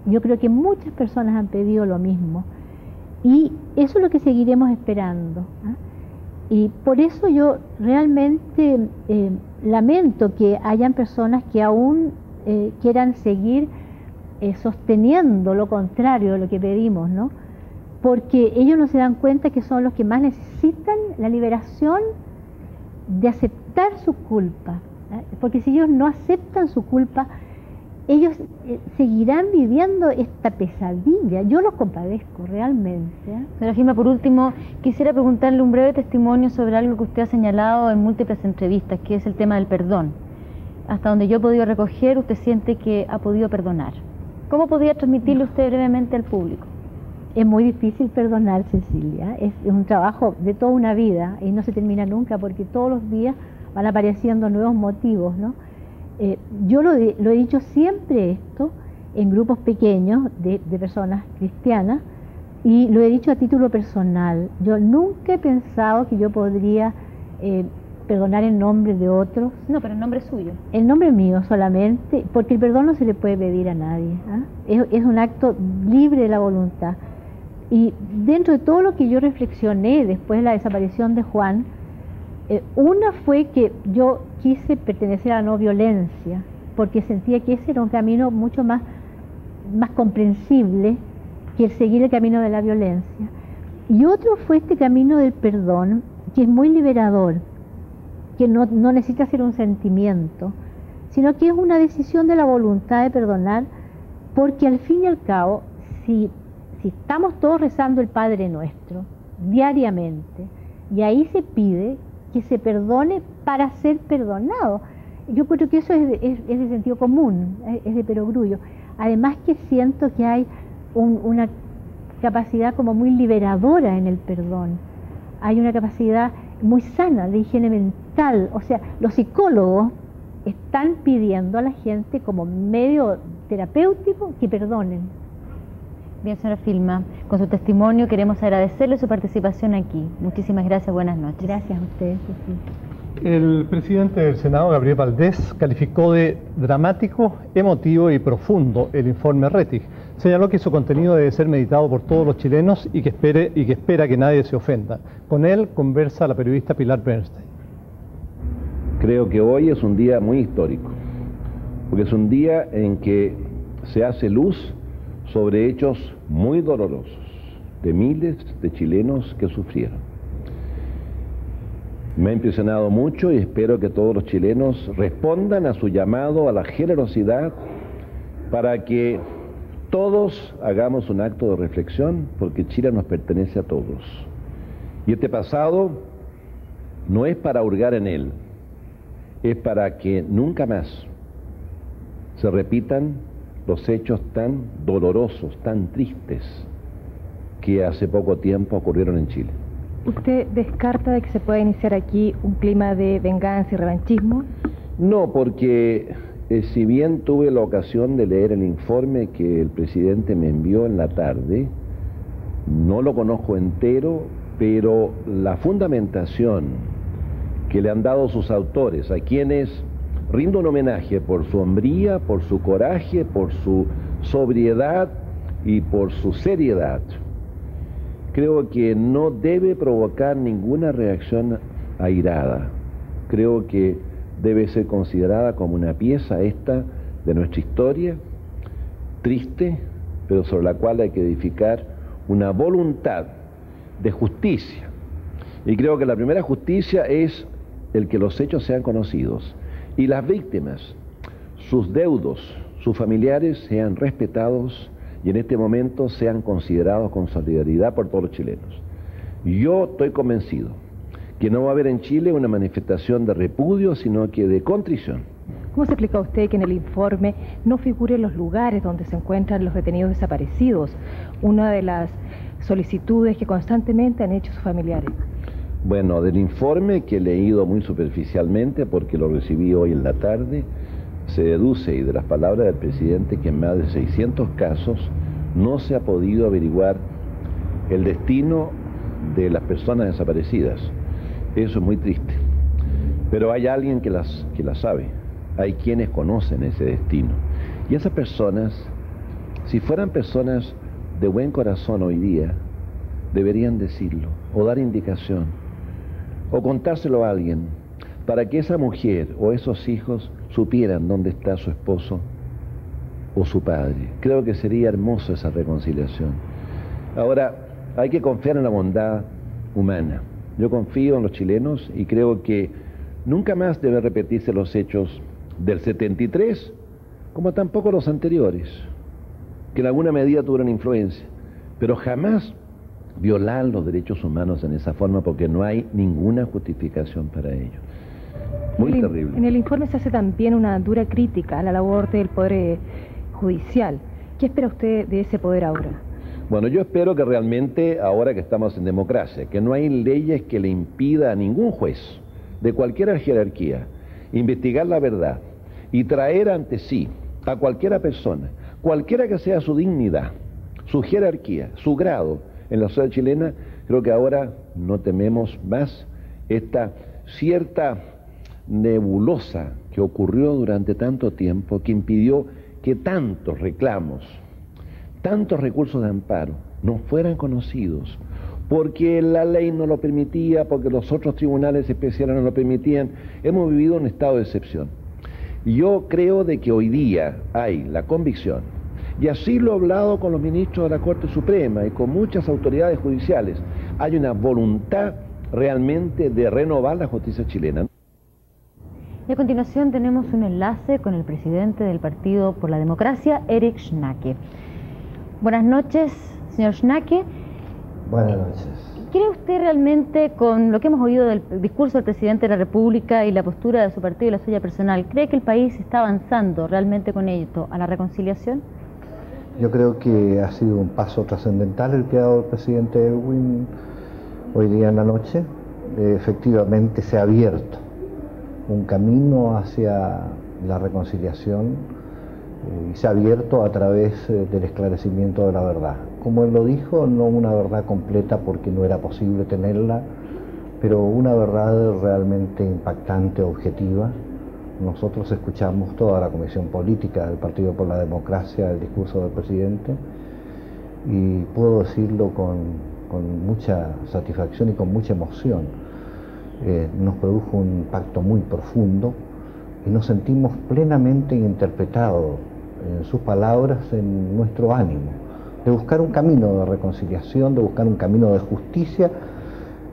Yo creo que muchas personas han pedido lo mismo y eso es lo que seguiremos esperando, ¿eh? Y por eso yo realmente lamento que hayan personas que aún quieran seguir sosteniendo lo contrario de lo que pedimos, ¿no? Porque ellos no se dan cuenta que son los que más necesitan la liberación de aceptar su culpa, ¿eh? Porque si ellos no aceptan su culpa, ellos seguirán viviendo esta pesadilla. Yo los compadezco realmente, ¿eh? Señora Filma, por último, quisiera preguntarle un breve testimonio sobre algo que usted ha señalado en múltiples entrevistas, que es el tema del perdón. Hasta donde yo he podido recoger, usted siente que ha podido perdonar. ¿Cómo podría transmitirle usted brevemente al público? Es muy difícil perdonar, Cecilia. Es un trabajo de toda una vida y no se termina nunca porque todos los días van apareciendo nuevos motivos, ¿no? Yo lo he dicho siempre esto en grupos pequeños de personas cristianas y lo he dicho a título personal. Yo nunca he pensado que yo podría perdonar en nombre de otros. No, pero en nombre suyo. En nombre mío solamente, porque el perdón no se le puede pedir a nadie. Es un acto libre de la voluntad. Y dentro de todo lo que yo reflexioné después de la desaparición de Juan, una fue que yo quise pertenecer a la no violencia, porque sentía que ese era un camino mucho más comprensible que el seguir el camino de la violencia. Y otro fue este camino del perdón, que es muy liberador, que no necesita ser un sentimiento, sino que es una decisión de la voluntad de perdonar, porque al fin y al cabo, si estamos todos rezando el Padre Nuestro diariamente, y ahí se pide que se perdone para ser perdonado, yo creo que eso es de sentido común, es de perogrullo. Además que siento que hay una capacidad como muy liberadora en el perdón, hay una capacidad muy sana de higiene mental. O sea, los psicólogos están pidiendo a la gente como medio terapéutico que perdonen. Bien, señora Filma, con su testimonio queremos agradecerle su participación aquí. Muchísimas gracias, buenas noches. Gracias a ustedes. El presidente del Senado, Gabriel Valdés, calificó de dramático, emotivo y profundo el informe Rettig. Señaló que su contenido debe ser meditado por todos los chilenos y que espera que nadie se ofenda. Con él conversa la periodista Pilar Bernstein. Creo que hoy es un día muy histórico, porque es un día en que se hace luz sobre hechos muy dolorosos de miles de chilenos que sufrieron. Me ha impresionado mucho y espero que todos los chilenos respondan a su llamado a la generosidad para que todos hagamos un acto de reflexión, porque Chile nos pertenece a todos. Y este pasado no es para hurgar en él, es para que nunca más se repitan los hechos tan dolorosos, tan tristes que hace poco tiempo ocurrieron en Chile. ¿Usted descarta de que se pueda iniciar aquí un clima de venganza y revanchismo? No, porque si bien tuve la ocasión de leer el informe que el presidente me envió en la tarde, no lo conozco entero, pero la fundamentación que le han dado sus autores, a quienes rindo un homenaje por su hombría, por su coraje, por su sobriedad y por su seriedad, creo que no debe provocar ninguna reacción airada. Creo que debe ser considerada como una pieza esta de nuestra historia, triste, pero sobre la cual hay que edificar una voluntad de justicia. Y creo que la primera justicia es el que los hechos sean conocidos y las víctimas, sus deudos, sus familiares sean respetados y en este momento sean considerados con solidaridad por todos los chilenos. Yo estoy convencido que no va a haber en Chile una manifestación de repudio, sino que de contrición. ¿Cómo se explica usted que en el informe no figuren los lugares donde se encuentran los detenidos desaparecidos? Una de las solicitudes que constantemente han hecho sus familiares. Bueno, del informe que he leído muy superficialmente, porque lo recibí hoy en la tarde, se deduce, y de las palabras del presidente, que en más de 600 casos no se ha podido averiguar el destino de las personas desaparecidas. Eso es muy triste. Pero hay alguien que las sabe. Hay quienes conocen ese destino. Y esas personas, si fueran personas de buen corazón hoy día, deberían decirlo, o dar indicación, o contárselo a alguien, para que esa mujer o esos hijos supieran dónde está su esposo o su padre. Creo que sería hermoso esa reconciliación. Ahora, hay que confiar en la bondad humana. Yo confío en los chilenos y creo que nunca más deben repetirse los hechos del 73, como tampoco los anteriores, que en alguna medida tuvieron influencia, pero jamás violar los derechos humanos en esa forma, porque no hay ninguna justificación para ello. Muy terrible. En el informe se hace también una dura crítica a la labor del Poder Judicial. ¿Qué espera usted de ese poder ahora? Bueno, yo espero que realmente, ahora que estamos en democracia, que no hay leyes que le impida a ningún juez, de cualquier jerarquía, investigar la verdad y traer ante sí a cualquiera persona, cualquiera que sea su dignidad, su jerarquía, su grado en la sociedad chilena. Creo que ahora no tememos más esta cierta nebulosa que ocurrió durante tanto tiempo que impidió que tantos reclamos, tantos recursos de amparo no fueran conocidos, porque la ley no lo permitía, porque los otros tribunales especiales no lo permitían. Hemos vivido un estado de excepción. Yo creo de que hoy día hay la convicción, y así lo he hablado con los ministros de la Corte Suprema y con muchas autoridades judiciales, hay una voluntad realmente de renovar la justicia chilena. Y a continuación tenemos un enlace con el presidente del Partido por la Democracia, Erich Schnake. Buenas noches, señor Schnake. Buenas noches. ¿Cree usted realmente, con lo que hemos oído del discurso del presidente de la República y la postura de su partido y la suya personal, cree que el país está avanzando realmente con esto a la reconciliación? Yo creo que ha sido un paso trascendental el que ha dado el presidente Elwin hoy día en la noche. Efectivamente se ha abierto un camino hacia la reconciliación y se ha abierto a través del esclarecimiento de la verdad. Como él lo dijo, no una verdad completa porque no era posible tenerla, pero una verdad realmente impactante, objetiva. Nosotros escuchamos toda la comisión política del Partido por la Democracia, el discurso del presidente, y puedo decirlo con mucha satisfacción y con mucha emoción. Nos produjo un impacto muy profundo y nos sentimos plenamente interpretados en sus palabras, en nuestro ánimo, de buscar un camino de reconciliación, de buscar un camino de justicia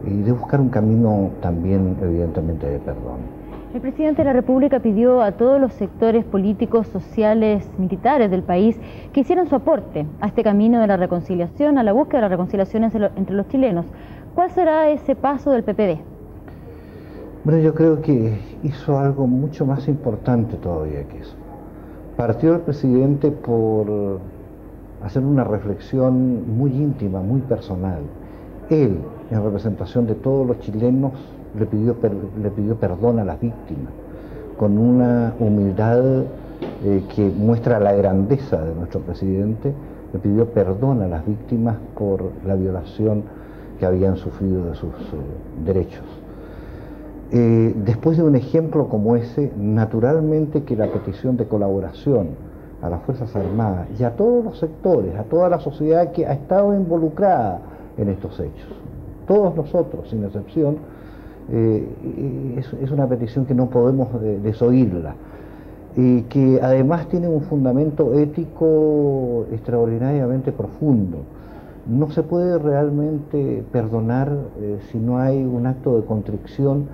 y de buscar un camino también, evidentemente, de perdón. El presidente de la República pidió a todos los sectores políticos, sociales, militares del país que hicieran su aporte a este camino de la reconciliación, a la búsqueda de la reconciliación entre los chilenos. ¿Cuál será ese paso del PPD? Bueno, yo creo que hizo algo mucho más importante todavía que eso. Partió el presidente por hacer una reflexión muy íntima, muy personal. Él, en representación de todos los chilenos, le pidió perdón a las víctimas, con una humildad que muestra la grandeza de nuestro presidente. Le pidió perdón a las víctimas por la violación que habían sufrido de sus derechos. Después de un ejemplo como ese, naturalmente que la petición de colaboración a las Fuerzas Armadas y a todos los sectores, a toda la sociedad que ha estado involucrada en estos hechos, todos nosotros, sin excepción, es una petición que no podemos desoírla, y que además tiene un fundamento ético extraordinariamente profundo. No se puede realmente perdonar si no hay un acto de contrición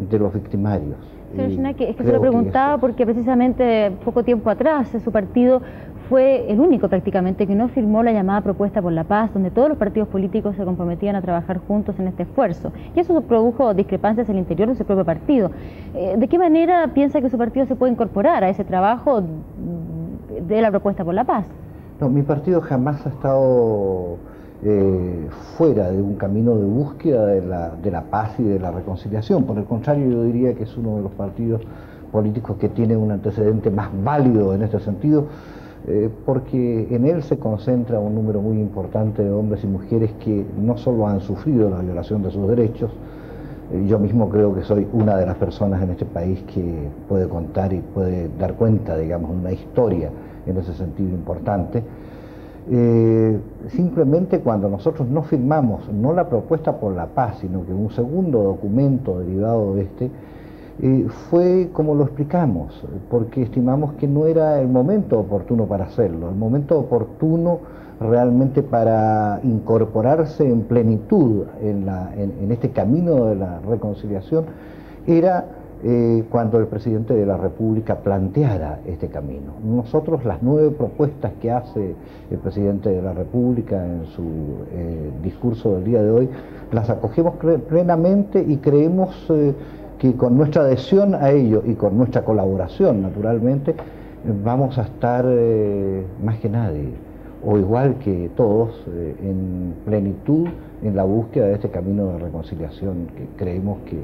de los victimarios. Señor Schnake, es que se lo preguntaba porque precisamente poco tiempo atrás su partido fue el único prácticamente que no firmó la llamada propuesta por la paz, donde todos los partidos políticos se comprometían a trabajar juntos en este esfuerzo. Y eso produjo discrepancias en el interior de su propio partido. ¿De qué manera piensa que su partido se puede incorporar a ese trabajo de la propuesta por la paz? No, mi partido jamás ha estado fuera de un camino de búsqueda de la paz y de la reconciliación. Por el contrario, yo diría que es uno de los partidos políticos que tiene un antecedente más válido en este sentido, porque en él se concentra un número muy importante de hombres y mujeres que no solo han sufrido la violación de sus derechos. Yo mismo creo que soy una de las personas en este país que puede contar y puede dar cuenta, digamos, de una historia en ese sentido importante. Simplemente cuando nosotros no firmamos no la propuesta por la paz, sino que un segundo documento derivado de este, fue como lo explicamos, porque estimamos que no era el momento oportuno para hacerlo. El momento oportuno realmente para incorporarse en plenitud en este camino de la reconciliación era cuando el presidente de la República planteara este camino. Nosotros las 9 propuestas que hace el presidente de la República en su discurso del día de hoy, las acogemos plenamente y creemos que con nuestra adhesión a ello y con nuestra colaboración, naturalmente, vamos a estar más que nadie, o igual que todos, en plenitud en la búsqueda de este camino de reconciliación que creemos que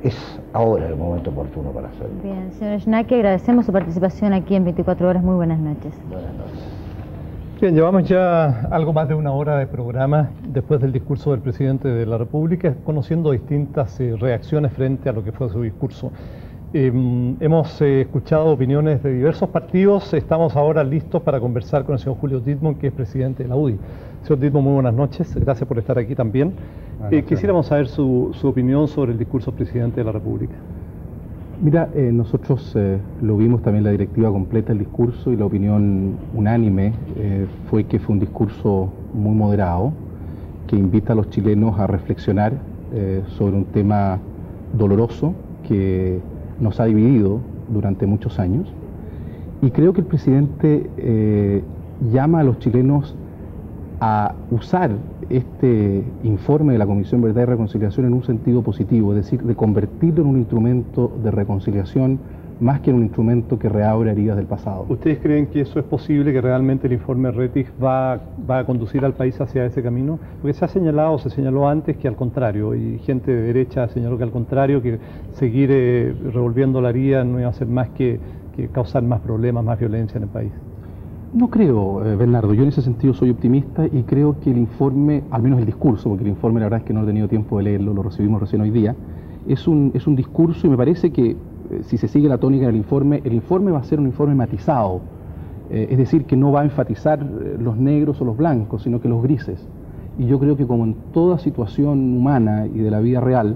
es ahora el momento oportuno para hacerlo. Bien, señor Schnake, agradecemos su participación aquí en 24 horas. Muy buenas noches. Buenas noches. Bien, llevamos ya algo más de una hora de programa después del discurso del presidente de la República, conociendo distintas reacciones frente a lo que fue su discurso. Hemos escuchado opiniones de diversos partidos. Estamos ahora listos para conversar con el señor Julio Dittborn, que es presidente de la UDI. Señor Dittborn, muy buenas noches. Gracias por estar aquí también. Quisiéramos saber su opinión sobre el discurso del presidente de la República. Mira, nosotros lo vimos también la directiva completa del discurso, y la opinión unánime fue que fue un discurso muy moderado, que invita a los chilenos a reflexionar sobre un tema doloroso que nos ha dividido durante muchos años. Y creo que el presidente llama a los chilenos a usar este informe de la Comisión Verdad y Reconciliación en un sentido positivo, es decir, de convertirlo en un instrumento de reconciliación más que en un instrumento que reabre heridas del pasado. ¿Ustedes creen que eso es posible, que realmente el informe Rettig va a conducir al país hacia ese camino? Porque se señaló antes que al contrario, y gente de derecha señaló que al contrario, que seguir revolviendo la herida no iba a hacer más que causar más problemas, más violencia en el país. No creo, Bernardo. Yo en ese sentido soy optimista y creo que el informe, al menos el discurso, porque el informe la verdad es que no he tenido tiempo de leerlo, lo recibimos recién hoy día, es un discurso, y me parece que si se sigue la tónica del informe, el informe va a ser un informe matizado, es decir, que no va a enfatizar los negros o los blancos, sino que los grises. Y yo creo que, como en toda situación humana y de la vida real,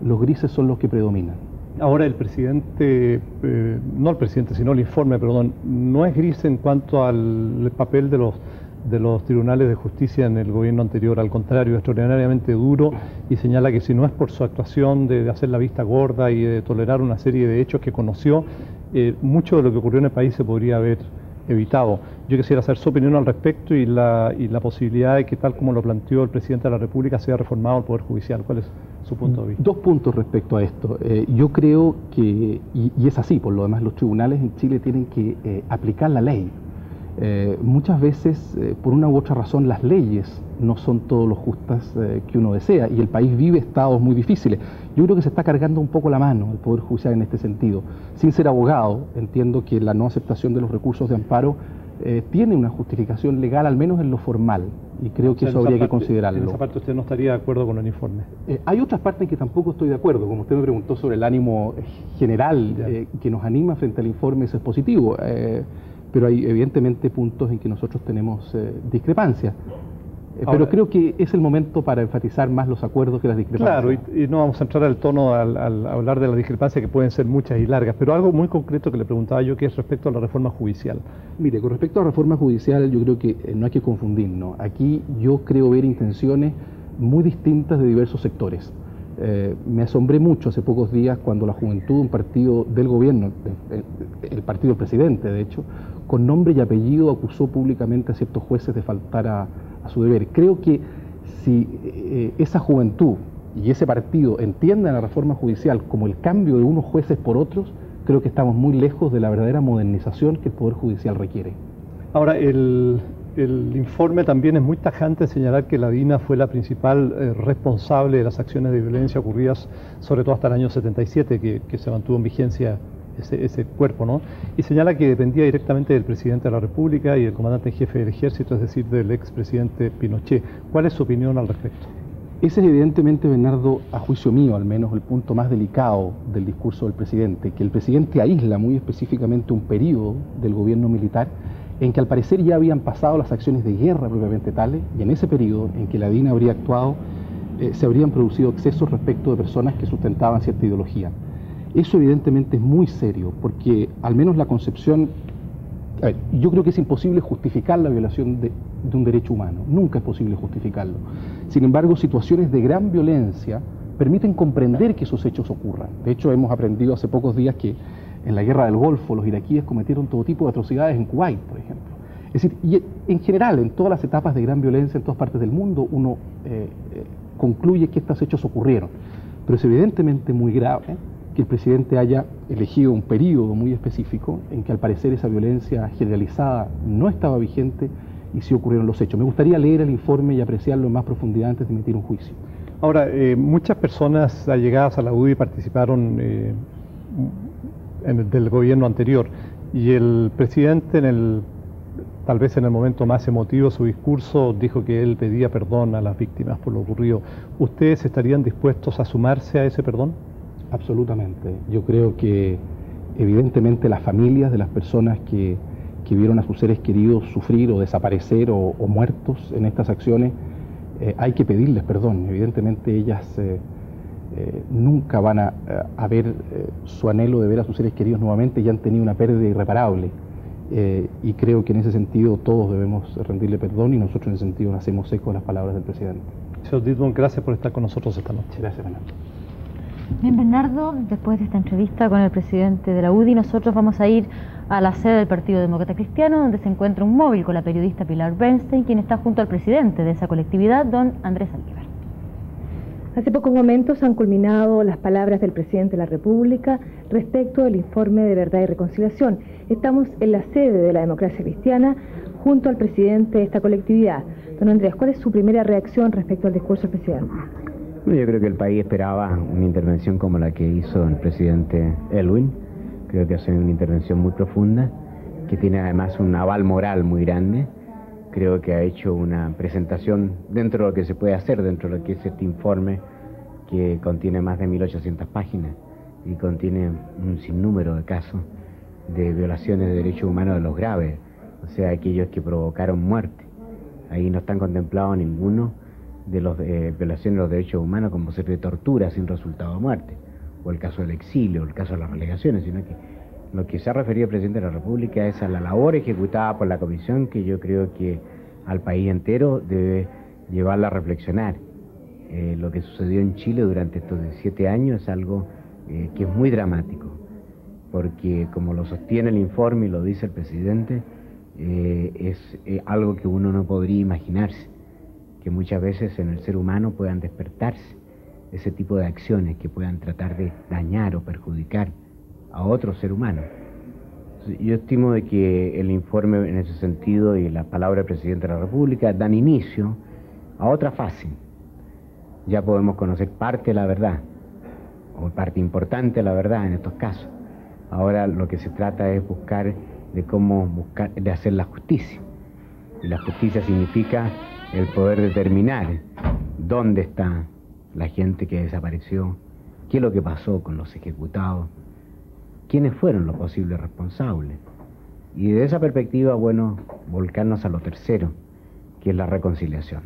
los grises son los que predominan. Ahora el presidente, no el presidente, sino el informe, perdón, no es gris en cuanto al papel de los tribunales de justicia en el gobierno anterior, al contrario, extraordinariamente duro, y señala que si no es por su actuación de hacer la vista gorda y de tolerar una serie de hechos que conoció, mucho de lo que ocurrió en el país se podría haber evitado. Yo quisiera saber su opinión al respecto y la posibilidad de que, tal como lo planteó el presidente de la República, sea reformado el Poder Judicial. ¿Cuál es su punto de vista? Dos puntos respecto a esto. Yo creo que, y es así, por lo demás, los tribunales en Chile tienen que aplicar la ley. Muchas veces, por una u otra razón, las leyes no son todo lo justas que uno desea, y el país vive estados muy difíciles. Yo creo que se está cargando un poco la mano el Poder Judicial en este sentido. Sin ser abogado, entiendo que la no aceptación de los recursos de amparo tiene una justificación legal, al menos en lo formal, y creo que eso habría que considerarlo. En esa parte usted no estaría de acuerdo con el informe. Hay otras partes en que tampoco estoy de acuerdo. Como usted me preguntó sobre el ánimo general que nos anima frente al informe, eso es positivo. Pero hay evidentemente puntos en que nosotros tenemos discrepancias. Pero creo que es el momento para enfatizar más los acuerdos que las discrepancias. Claro, y no vamos a entrar al tono al hablar de las discrepancias, que pueden ser muchas y largas, pero algo muy concreto que le preguntaba yo, que es respecto a la reforma judicial. Mire, con respecto a la reforma judicial, yo creo que no hay que confundirnos. Aquí yo creo ver intenciones muy distintas de diversos sectores. Me asombré mucho hace pocos días cuando la juventud, un partido del gobierno, el partido del presidente de hecho, con nombre y apellido acusó públicamente a ciertos jueces de faltar a su deber. Creo que si esa juventud y ese partido entienden la reforma judicial como el cambio de unos jueces por otros, creo que estamos muy lejos de la verdadera modernización que el Poder Judicial requiere. Ahora, el informe también es muy tajante en señalar que la DINA fue la principal responsable de las acciones de violencia ocurridas, sobre todo hasta el año 77, que se mantuvo en vigencia ese cuerpo, ¿no? Y señala que dependía directamente del presidente de la República y del comandante en jefe del ejército, es decir, del expresidente Pinochet. ¿Cuál es su opinión al respecto? Ese es evidentemente, Bernardo, a juicio mío al menos, el punto más delicado del discurso del presidente, que el presidente aísla muy específicamente un periodo del gobierno militar en que al parecer ya habían pasado las acciones de guerra propiamente tales, y en ese periodo en que la DINA habría actuado, se habrían producido excesos respecto de personas que sustentaban cierta ideología. Eso evidentemente es muy serio, porque al menos la concepción... yo creo que es imposible justificar la violación de un derecho humano, nunca es posible justificarlo. Sin embargo, situaciones de gran violencia permiten comprender que esos hechos ocurran. De hecho, hemos aprendido hace pocos días que en la guerra del Golfo los iraquíes cometieron todo tipo de atrocidades en Kuwait, por ejemplo. Es decir, y en general, en todas las etapas de gran violencia en todas partes del mundo, uno concluye que estos hechos ocurrieron. Pero es evidentemente muy grave que el presidente haya elegido un periodo muy específico en que al parecer esa violencia generalizada no estaba vigente y sí ocurrieron los hechos. Me gustaría leer el informe y apreciarlo en más profundidad antes de emitir un juicio. Ahora, muchas personas allegadas a la UDI participaron del gobierno anterior, y el presidente en tal vez en el momento más emotivo de su discurso, dijo que él pedía perdón a las víctimas por lo ocurrido. ¿Ustedes estarían dispuestos a sumarse a ese perdón? Absolutamente. Yo creo que evidentemente las familias de las personas que vieron a sus seres queridos sufrir o desaparecer o muertos en estas acciones, hay que pedirles perdón. Evidentemente ellas nunca van a ver su anhelo de ver a sus seres queridos nuevamente, ya han tenido una pérdida irreparable. Y creo que en ese sentido todos debemos rendirle perdón y nosotros en ese sentido nos hacemos eco de las palabras del presidente. Señor Dittborn, gracias por estar con nosotros esta noche. Gracias, Bernardo. Bien, Bernardo, después de esta entrevista con el presidente de la UDI, nosotros vamos a ir a la sede del Partido Demócrata Cristiano, donde se encuentra un móvil con la periodista Pilar Bernstein, quien está junto al presidente de esa colectividad, don Andrés Saldívar. Hace pocos momentos han culminado las palabras del presidente de la República respecto del informe de Verdad y Reconciliación. Estamos en la sede de la Democracia Cristiana junto al presidente de esta colectividad. Don Andrés, ¿cuál es su primera reacción respecto al discurso del presidente? Bueno, yo creo que el país esperaba una intervención como la que hizo el presidente Elwin. Creo que ha sido una intervención muy profunda, que tiene además un aval moral muy grande. Creo que ha hecho una presentación dentro de lo que se puede hacer, dentro de lo que es este informe que contiene más de 1800 páginas y contiene un sinnúmero de casos de violaciones de derechos humanos de los graves, o sea, aquellos que provocaron muerte. Ahí no están contemplados ninguno de las violaciones de los derechos humanos como ser de tortura sin resultado de muerte, o el caso del exilio, o el caso de las relegaciones, sino que lo que se ha referido el presidente de la República es a la labor ejecutada por la Comisión, que yo creo que al país entero debe llevarla a reflexionar. Lo que sucedió en Chile durante estos 17 años es algo que es muy dramático, porque como lo sostiene el informe y lo dice el presidente, es algo que uno no podría imaginarse, que muchas veces en el ser humano puedan despertarse ese tipo de acciones que puedan tratar de dañar o perjudicar a otro ser humano. Yo estimo de que el informe en ese sentido y las palabras del presidente de la República dan inicio a otra fase. Ya podemos conocer parte de la verdad, o parte importante de la verdad en estos casos. Ahora lo que se trata es buscar de hacer la justicia. Y la justicia significa el poder determinar dónde está la gente que desapareció, qué es lo que pasó con los ejecutados, quiénes fueron los posibles responsables. Y de esa perspectiva, bueno, volcarnos a lo tercero, que es la reconciliación.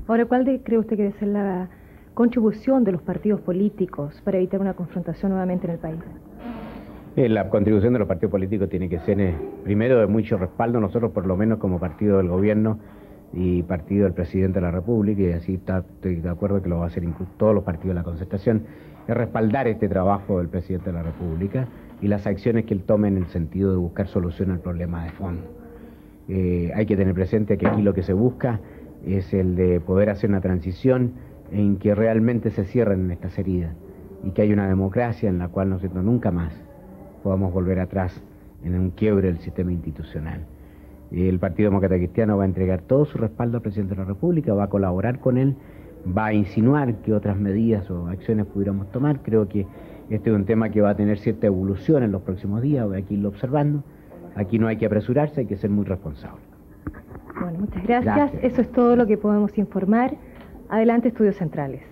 Ahora, ¿cuál cree usted que debe ser la contribución de los partidos políticos para evitar una confrontación nuevamente en el país? La contribución de los partidos políticos tiene que ser, primero, de mucho respaldo. Nosotros, por lo menos como partido del gobierno y partido del presidente de la República, y así estoy de acuerdo que lo va a hacer incluso todos los partidos de la concertación, es respaldar este trabajo del presidente de la República y las acciones que él tome en el sentido de buscar solución al problema de fondo. Hay que tener presente que aquí lo que se busca es el de poder hacer una transición en que realmente se cierren estas heridas y que haya una democracia en la cual nosotros nunca más podamos volver atrás en un quiebre del sistema institucional. El Partido Demócrata Cristiano va a entregar todo su respaldo al presidente de la República, va a colaborar con él, va a insinuar que otras medidas o acciones pudiéramos tomar. Creo que este es un tema que va a tener cierta evolución en los próximos días, voy a irlo observando. Aquí no hay que apresurarse, hay que ser muy responsable. Bueno, muchas gracias. Eso es todo lo que podemos informar. Adelante, Estudios Centrales.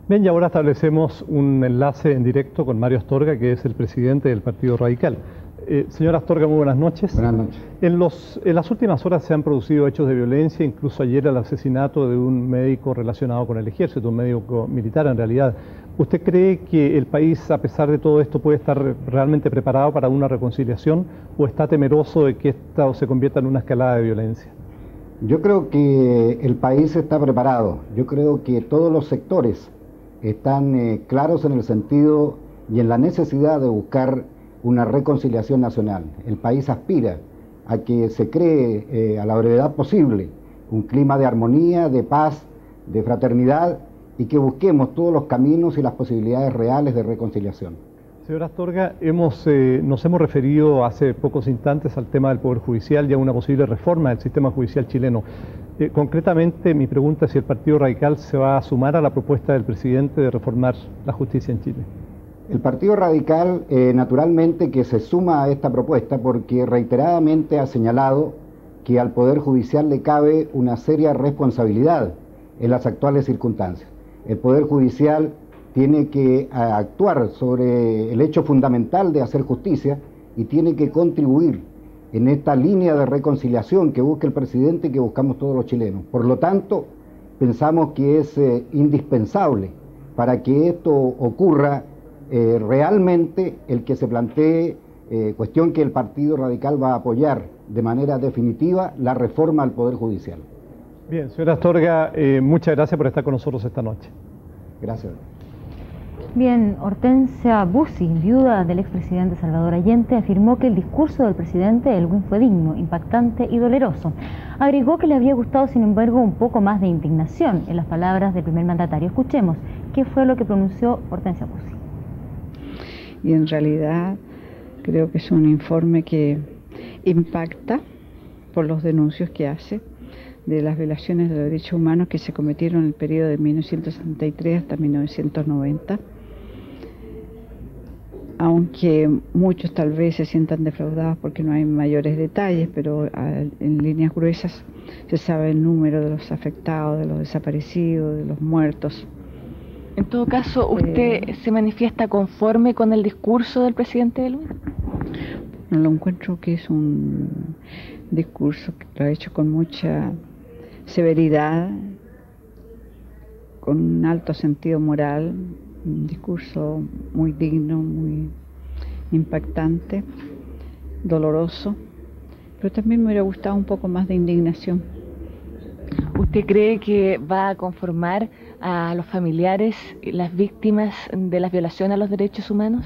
Bien, y ahora establecemos un enlace en directo con Mario Astorga, que es el presidente del Partido Radical. Señor Astorga, muy buenas noches. Buenas noches. En las últimas horas se han producido hechos de violencia, incluso ayer el asesinato de un médico relacionado con el ejército, un médico militar en realidad. ¿Usted cree que el país, a pesar de todo esto, puede estar realmente preparado para una reconciliación o está temeroso de que esto se convierta en una escalada de violencia? Yo creo que el país está preparado. Yo creo que todos los sectores están claros en el sentido y en la necesidad de buscar una reconciliación nacional. El país aspira a que se cree a la brevedad posible un clima de armonía, de paz, de fraternidad y que busquemos todos los caminos y las posibilidades reales de reconciliación. Señor Astorga, nos hemos referido hace pocos instantes al tema del Poder Judicial y a una posible reforma del sistema judicial chileno. Concretamente, mi pregunta es si el Partido Radical se va a sumar a la propuesta del presidente de reformar la justicia en Chile. El Partido Radical naturalmente que se suma a esta propuesta porque reiteradamente ha señalado que al Poder Judicial le cabe una seria responsabilidad en las actuales circunstancias. El Poder Judicial tiene que actuar sobre el hecho fundamental de hacer justicia y tiene que contribuir en esta línea de reconciliación que busca el presidente y que buscamos todos los chilenos. Por lo tanto, pensamos que es indispensable para que esto ocurra realmente el que se plantee, cuestión que el Partido Radical va a apoyar de manera definitiva, la reforma al Poder Judicial. Bien, señora Astorga, muchas gracias por estar con nosotros esta noche. Gracias. Bien, Hortensia Bussi, viuda del expresidente Salvador Allende, afirmó que el discurso del presidente Elwin fue digno, impactante y doloroso. Agregó que le había gustado, sin embargo, un poco más de indignación en las palabras del primer mandatario. Escuchemos qué fue lo que pronunció Hortensia Bussi. Y en realidad creo que es un informe que impacta por los denuncios que hace de las violaciones de los derechos humanos que se cometieron en el periodo de 1963 hasta 1990. Aunque muchos tal vez se sientan defraudados porque no hay mayores detalles, pero en líneas gruesas se sabe el número de los afectados, de los desaparecidos, de los muertos. En todo caso, ¿usted se manifiesta conforme con el discurso del presidente Elwin? No, lo encuentro que es un discurso que lo ha hecho con mucha severidad, con un alto sentido moral, un discurso muy digno, muy impactante, doloroso, pero también me hubiera gustado un poco más de indignación. ¿Usted cree que va a conformar a los familiares, las víctimas de las violaciones a los derechos humanos?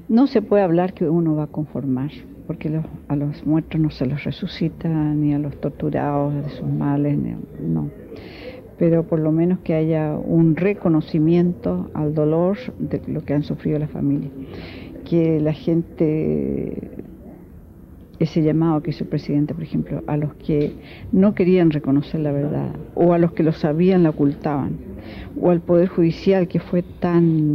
No se puede hablar que uno va a conformar, porque a los muertos no se los resucita, ni a los torturados de sus males, no. Pero por lo menos que haya un reconocimiento al dolor de lo que han sufrido las familias. Que la gente, ese llamado que hizo el presidente, por ejemplo, a los que no querían reconocer la verdad, o a los que lo sabían, la ocultaban, o al Poder Judicial que fue tan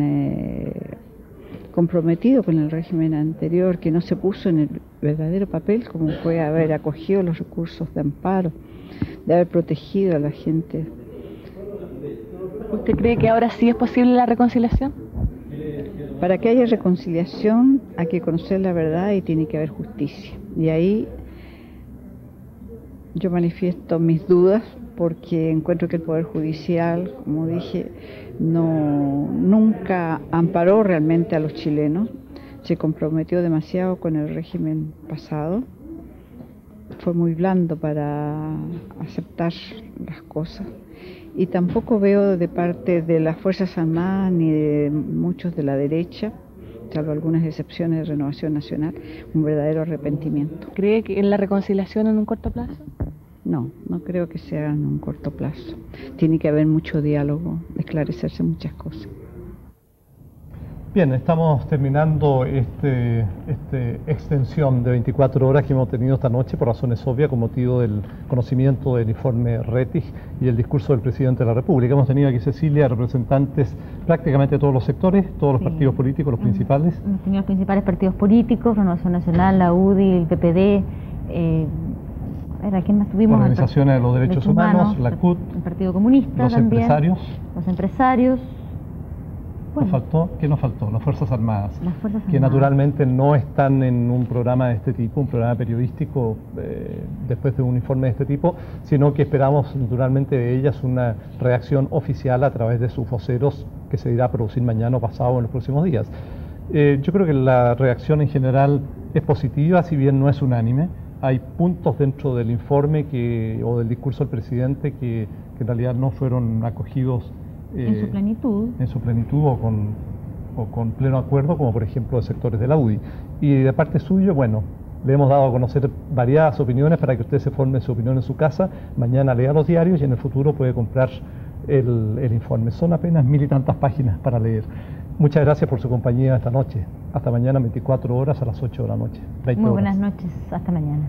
comprometido con el régimen anterior, que no se puso en el verdadero papel como fue haber acogido los recursos de amparo, de haber protegido a la gente. ¿Usted cree que ahora sí es posible la reconciliación? Para que haya reconciliación hay que conocer la verdad y tiene que haber justicia. Y ahí yo manifiesto mis dudas porque encuentro que el Poder Judicial, como dije, nunca amparó realmente a los chilenos, se comprometió demasiado con el régimen pasado, fue muy blando para aceptar las cosas. Y tampoco veo de parte de las Fuerzas Armadas ni de muchos de la derecha, salvo algunas excepciones de Renovación Nacional, un verdadero arrepentimiento. ¿Cree que en la reconciliación en un corto plazo? No, no creo que sea en un corto plazo. Tiene que haber mucho diálogo, esclarecerse muchas cosas. Bien, estamos terminando esta extensión de 24 horas que hemos tenido esta noche por razones obvias con motivo del conocimiento del informe Rettig y el discurso del presidente de la República. Hemos tenido aquí, Cecilia, representantes prácticamente de todos los sectores, todos los partidos políticos, los principales. Hemos tenido los principales partidos políticos, Renovación Nacional, la UDI, el PPD, ¿a quién más tuvimos? Organizaciones de los Derechos Humanos, la CUT, el Partido Comunista los también, los empresarios. Bueno, ¿qué nos faltó? Las Fuerzas Armadas, que naturalmente no están en un programa de este tipo, un programa periodístico después de un informe de este tipo, sino que esperamos naturalmente de ellas una reacción oficial a través de sus voceros que se irá a producir mañana o pasado o en los próximos días. Yo creo que la reacción en general es positiva, si bien no es unánime. Hay puntos dentro del informe o del discurso del presidente que en realidad no fueron acogidos en su plenitud. En su plenitud o con pleno acuerdo, como por ejemplo de sectores de la UDI. Y de parte suya, bueno, le hemos dado a conocer variadas opiniones para que usted se forme su opinión en su casa. Mañana lea los diarios y en el futuro puede comprar el informe. Son apenas 1000 y tantas páginas para leer. Muchas gracias por su compañía esta noche. Hasta mañana, 24 horas a las 8 de la noche. Muy buenas noches. Hasta mañana.